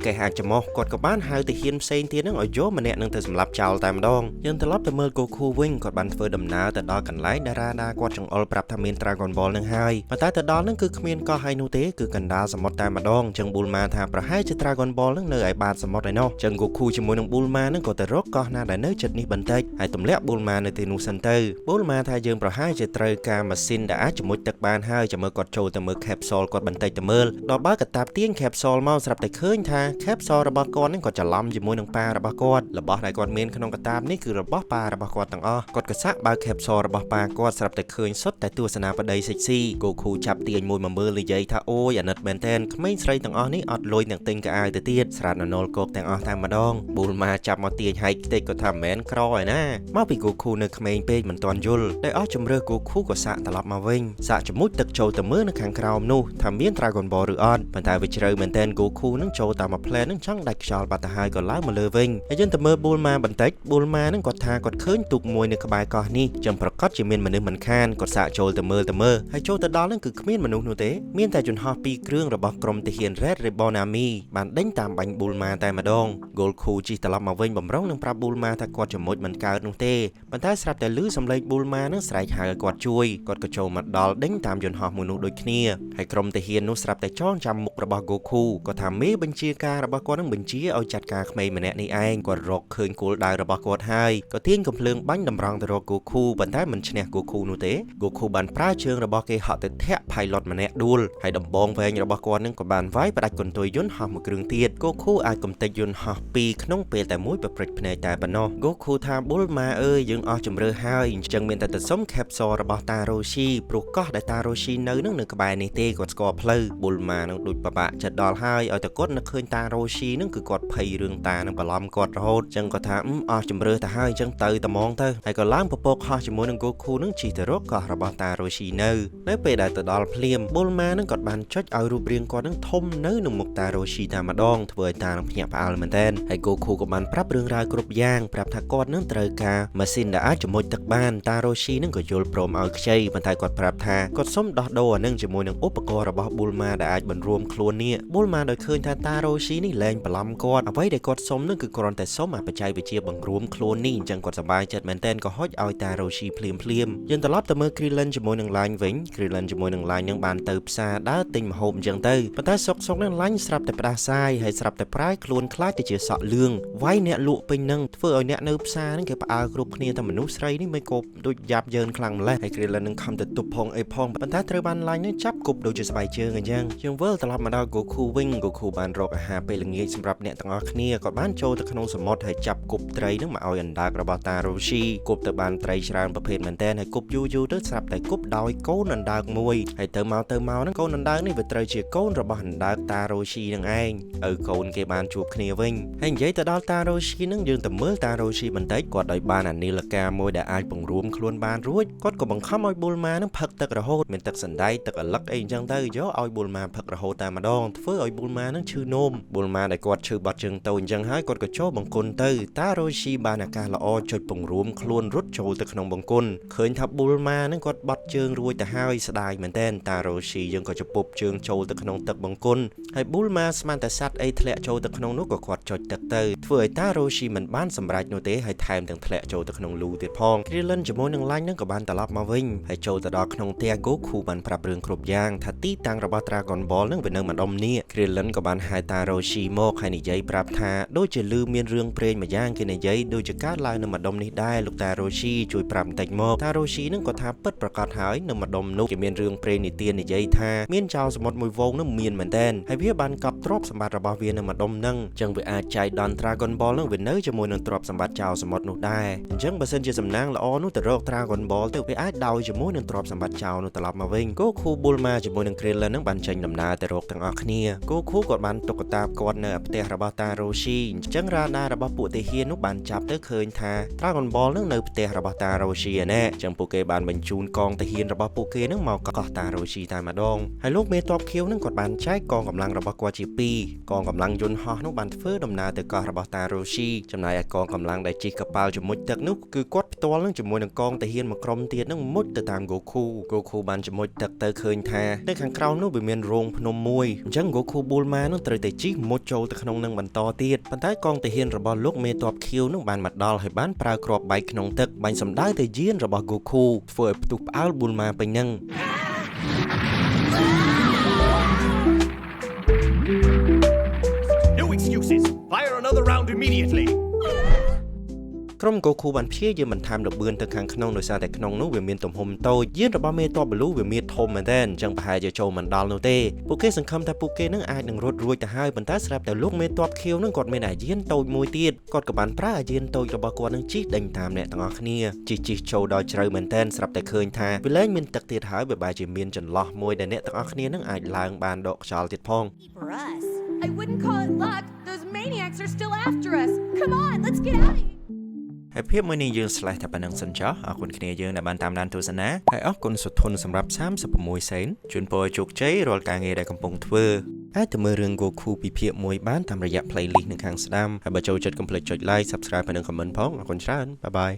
រកេះអាចចំោះគាត់ក៏បានហៅទាហានផ្សេងទៀតនឹងឲ្យយកម្នាក់នឹងទៅសម្លាប់ចោលតែម្ដងយើងត្រឡប់ទៅមើល Goku វិញគាត់បានធ្វើដំណើរទៅដល់កន្លែងដែលរ៉ាដាគាត់ចង្អុលប្រាប់ថាមាន Dragon Ball នឹងហើយប៉ុន្តែទៅដល់នឹងគឺគ្មានកោះហើយនោះទេគឺកណ្ដាលសមុទ្រតែម្ដងចឹង Bulma ថាប្រហែលជា Dragon Ball នឹងនៅឯបាតសមុទ្រឯណោះចឹង Goku ជាមួយនឹង Bulma នឹងក៏ទៅរកកោះណាដែលនៅជិតនេះបន្តិចហើយទម្លាក់ Bulma នៅទីនោះសិនទៅ Bulma ថាយើងប្រហែលជាត្រូវការម៉ាស៊ីនដែលអាចជំនួយទឹកបានហើយចាំមើលគាត់ចូលទៅមើល Capsule គាត់បន្តិចទៅមើលដល់បើកតាបទាញ Capsule មកស្រាប់តែឃើញថា Capsule របស់គាត់នឹងក៏ច្រឡំជាមួយនឹងប៉ារបស់គាត់របស់ដែលគាត់មានក្នុងកតាបនេះគឺរបស់ប៉ារបស់គាត់ទាំងអស់គាត់ក៏សាក់បើក Capsule របស់ប៉ាគាត់ស្រាប់តែឃើញសុទ្ធតែទស្សនាបដីសិចស៊ី Goku ចាប់ទាញមួយមកមើលនិយាយថាអូយអាណិតមែនតើក្មេងស្រីទាំងអស់នេះអត់លុយនឹងទិញកៅអៅទៅទៀតស្រាតណណុលគោកទាំងអស់តែម្ដង Bulma ចាប់មកទាញហែកខ្ទេចក៏ថាមិនមែនក្រឯណាមកពី Goku នៅក្មេងពេកមិនទាន់យល់តែអស់ជំរឿ Goku ក៏សាក់ត្រឡប់មកវិញសាក់ជាមួយទឹកចូលទៅមើលនៅខាងក្រោមនោះថាមាន Dragon Ball ឬអត់ប៉ុន្តែវាជ្រៅមែនតើ Goku នឹងចូលតាមមួយផ្លែនឹងចង់ដាច់ខ្យល់បាត់ទៅហើយក៏ឡើងមកលើវិញហើយយើងទៅមើល Bulma បន្តិច Bulma នឹងគាត់ថាគាត់ឃើញទូកមួយនៅក្បែរកោះនេះចឹងប្រកាសជាមានមនុស្សមិនខានគាត់សាក់ចូលទៅមើលហើយចូលទៅដល់នឹងគឺគ្មានមនុស្សនោះទេមានតែយន្តហោះ2គ្រឿងរបស់ក្រុមទាហាន Red Ribbon Army បានដេញតាមបាញ់ Bulma តែម្ដង Goku ជិះត្រឡប់មកវិញបំរុងនឹងប្រាប់ Bulma ថាគាត់ជាមួយមិនកើតនោះទេប៉ុន្តែស្រាប់តែឮសំឡេង Bulma នឹងស្រែក ហៅឲ្យគាត់ជួយគាត់ក៏ចូលមកដល់ដេញតាមយន្តហោះមួយនោះដូចគ្នាហើយក្រុមទាហាននោះស្រាប់តែចងចាំមុខរបស់ Goku គាត់ថាមេបញ្ជាការរបស់គាត់នឹងបញ្ជាឲ្យចាត់ការក្មេងម្នាក់នេះឯងគាត់រកឃើញគោលដៅរបស់គាត់ហើយក៏ទាញកំភ្លើងបាញ់តម្រង់ទៅរក Goku ប៉ុន្តែមិនឈ្នះ Goku នោះទេ Goku បានប្រើជើងរបស់គេហក់ទៅធាក់ pilot ម្នាក់ដួលហើយដំបងវែងរបស់គាត់នឹងក៏បានវាយផ្ដាច់កន្ទុយយន្តហោះមួយគ្រឿងទៀត Goku អាចកំទេចយន្តហោះ2ក្នុងពេលតែមួយប្រព្រឹត្តភ្នែកតែប៉ុណ្ណោះ Goku ថាបុលម៉ាអើយយើងអស់ជំរឿហើយអញ្ចឹងមានតែទៅសុំ capsule របស់ Taroshi ព្រោះកោះដែល Taroshi នៅក្បែរនេះទេគាត់ស្គាល់ផ្លូវបុលម៉ានឹងដូចបបាក់ចិត្តដល់ហើយឲ្យតែគាត់នឹកឃើញ Taroshi នឹងគឺគាត់ភ័យរឿងតានឹងបន្លំគាត់រហូតអញ្ចឹងគាត់ថាអស់ជំរឿទៅហើយអញ្ចឹងទៅតែហ្មងទៅហើយក៏ឡើងពពកហោះជាមួយនឹង Goku នឹងជិះទៅរកកោះរបស់ Taroshi នៅពេលដែលទៅដល់ភ្លាមបុលម៉ានឹងគាត់បានចុចឲ្យរូបរាងគាត់នឹងធំនៅមុខ Taroshi តែម្ដងធ្វើឲ្យតានឹងភ្ញាក់ផ្អើលមែនទែនហើយ Goku ក៏បានប្រាប់រឿងរ៉ាវគ្រប់យ៉ាងប្រាប់ថាគាត់នឹងត្រូវការម៉ាស៊ីនដែលអាចជំនួយទឹកបាន Taroshi នឹងក៏យល់ព្រមឲ្យខ្ចីប៉ុន្តែគាត់ប្រាប់ថាគាត់សុំដោះដូរអានឹងជាមួយនឹងឧបករណ៍របស់ Bulma ដែលអាចបញ្រួមខ្លួននេះ Bulma ដោយឃើញថា Taroshi នេះលែងបន្លំគាត់អ្វីដែលគាត់សុំនឹងគឺគ្រាន់តែសុំបច្ចេកវិទ្យាបង្រួមខ្លួននេះអញ្ចឹងគាត់សប្បាយចិត្តមែនទែនក៏ហុចឲ្យ Taroshi ភ្លាមយើងត្រឡប់ទៅមើល Krillin ជាមួយនឹង Line វិញ Krillin ជាមួយនឹង Line នឹងបានទៅផ្សារដើរទិញម្ហូបអញ្ចឹងទៅប៉ុន្តែសុកនឹង Line ស្រាប់តែផ្ដាសាយហើយស្រាប់តែប្រែខ្លួនខ្លាចទៅជាសក់លឿងវាយអ្នកលក់ពេញនឹងធ្វើឲ្យអ្នកនៅផ្សារនឹងគេផ្អើលគ្រប់គ្នាតែមនុស្សស្រីនេះមិនគប់ដូចយ៉ាប់យ៉ឺនខ្លាំងម្ល៉េះហើយ Krillin នឹងខំទៅទប់ផងអីផងប៉ុន្តែត្រូវបាន Line នឹងចាប់គប់ដូចជាស្បែកជើងអញ្ចឹងយើងវិលត្រឡប់មកដល់ Goku វិញ Goku បានរកអាហារពេលល្ងាចសម្រាប់អ្នកទាំងអស់គ្នាគាត់បានចូលទៅក្នុងសមុទ្រហើយចាប់គប់ត្រីនឹងមកឲ្យអណ្ដើករបស់ Taroshi គប់ទៅបានត្រីច្រើនប្រភេទមែនតើហើយគប់យូរទៅស្រាប់តែគប់ដោយកូនអណ្ដើកមួយហើយទៅមកហ្នឹងកូនអណ្ដើកនេះវាត្រូវជាកូនរបស់អណ្ដើក Taroshi នឹងឯងឪកូនគេបានជួបគ្នាវិញហើយនិយាយទៅដល់ Taroshi នឹងយើងទៅមើល Taroshi បន្តិចគាត់ដោយបានអានីលកាមួយដែលអាចបង្រួមខ្លួនបានរួចគាត់ក៏បង្ខំឲ្យ Bulma នឹងផឹកទឹករហូតមានទឹកសណ្ដែកទឹកអាឡឹកអីអញ្ចឹងទៅយកឲ្យ Bulma ផឹករហូតតែម្ដងធ្វើឲ្យ Bulma នឹងឈឺនោម Bulma ដែលគាត់ឈឺបាត់ជើងទៅអញ្ចឹងហើយគាត់ក៏ចូលបង្គន់ទៅ Taroshi បានឱកាសល្អចុចបង្រួមខ្លួនរត់ចូលទៅក្នុងបង្គន់ឃើញថា Bulma នឹងគាត់បាត់ជើងរួចទៅហើយស្ដាយមែនទែន Taroshi យើងក៏ជពុបជើងចូលទៅក្នុងទឹកបង្គន់ហើយ Bulma ស្មានតែសัตว์អីធ្លាក់ចូលទៅក្នុងនោះក៏គាត់ចុចទឹកទៅធ្វើឲ្យ Taroshi មិនបានសម្រេចនោះទេហើយថែមទាំងធ្លាក់ចូលទៅក្នុងលូទៀតផង Krillin ជាមួយនឹង Line នឹងក៏បានត្រឡប់មកវិញហើយចូលទៅដល់ក្នុងផ្ទះ Goku បានប្រាប់រឿងគ្រប់យ៉ាងថាទីតាំងរបស់ Dragon Ball នឹងវានៅម្ដុំនេះ Krillin ក៏បានហៅ Taroshi មកហើយនិយាយប្រាប់ថាដូចជាឮមានរឿងព្រេងមួយយ៉ាងគេនិយាយដូចជាកើតឡើងនៅម្ដុំនេះដែរលោក Taroshi ជួយប្រាប់បន្តិចមក Taroshi នឹងក៏ថាពិតប្រាកដហើយនៅម្ដុំនោះគេមានរឿងព្រេងនិទាននិយាយថាមានចៅសមុទ្រមួយវងនឹងមានមែនទែនហើយវាបានកប់ទ្រព្យសម្បត្តិរបស់វានៅម្ដុំហ្នឹងអញ្ចឹងវាអាចចែកដល់ Dragon Ball នឹងវានៅជាមួយនឹងទ្រព្យសម្បត្តិចៅសមុទ្រនោះដែរអញ្ចឹងបើសិនជាសំណាងល្អនោះទៅរក Dragon Ball ទៅវាអាចដោយជាមួយនឹងទ្រព្យសម្បត្តិចៅនោះត្រឡប់មកវិញ Goku Bulma ជាមួយនឹង Krillin នឹងបានចេញដំណើរទៅរកទាំងអស់គ្នា Goku ក៏បានតុក្កតាគាត់នៅផ្ទះរបស់ Taroshi អញ្ចឹងរ៉ាដារបស់ពួកទាហាននោះបានចាប់ទៅឃើញថា Dragon Ball នឹងនៅផ្ទះរបស់ Taroshi ឯណែអញ្ចឹងពួកគេបានបញ្ជូនកងទាហានរបស់ពួកគេនឹងមកកោះ Taroshi តែម្ដងហើយលោកមេទ័ពខៀវនឹងគាត់បានចែកកងកម្លាំងរបស់គាត់ជា2កងកម្លាំងយន្តហោះនោះបានធ្វើដំណើរទៅកោះរបស់ Taroshi ចំណែកឯកងកម្លាំងដែលជិះកប៉ាល់ជាមួយទឹកនោះគឺគាត់ផ្ទាល់នឹងជាមួយនឹងកងទាហានមួយក្រុមទៀតនឹងមុជទៅតាម Goku បានជាមួយទឹកទៅឃើញថានៅខាងក្រោមនោះវាមានរោងភ្នំមួយអញ្ចឹង Goku Bulma នោះត្រូវតែជិះមុជចូលទៅក្នុងនឹងបន្តទៀតប៉ុន្តែកងទាហានរបស់លោកមេទ័ពខៀវនោះបានមកដល់ហើយបានប្រើគ្រាប់បែកក្នុងទឹកបាញ់សម្ដៅទៅយានរបស់ Goku ធ្វើឲ្យផ្ទុះផ្អើល Bulma ពេញនឹង No excuses. Fire another round immediately. ក្រុម Goku បានព្យាយាមបន្ថែមលបឿនទៅខាងក្នុងដោយសារតែក្នុងនោះវាមានទំហំតូចយានរបស់មេទ័ព Blue វាមានធំមែនទែនអញ្ចឹងប្រហែលជាចូលមិនដល់នោះទេពួកគេសង្ឃឹមថាពួកគេនឹងអាចនឹងរត់រួចទៅហើយប៉ុន្តែស្រាប់តែលោកមេទ័ពខៀវនឹងគាត់មានអាយានតូចមួយទៀតគាត់ក៏បានប្រើអាយានតូចរបស់គាត់នឹងជិះដេញតាមអ្នកទាំងអស់គ្នាជិះចូលដល់ជ្រៅមែនទែនស្រាប់តែឃើញថាវាលែងមានទឹកទៀតហើយវាបែរជាមានចន្លោះមួយដែលអ្នកទាំងអស់គ្នានឹងអាចឡើងបានដកខ្យល់ទៀតផង For us. I wouldn't call it luck. Those maniacs are still after us. Come on, let's get out of here. ហើយភាពមួយនេះយើងឆ្លេះតែប៉ុណ្្នឹងសិនចុះអរគុណគ្នាយើងដែលបានតាមដានទស្សនាហើយអរគុណសុធនសម្រាប់36សេនជូនពរជោគជ័យរាល់ការងារដែលកំពុងធ្វើអាចទៅមើលរឿង Goku ពីភាគ1បានតាមរយៈ playlist នៅខាងស្ដាំហើយបើចូលចិត្តកុំភ្លេចចុច like subscribe និង comment ផងអរគុណច្រើនបាយបាយ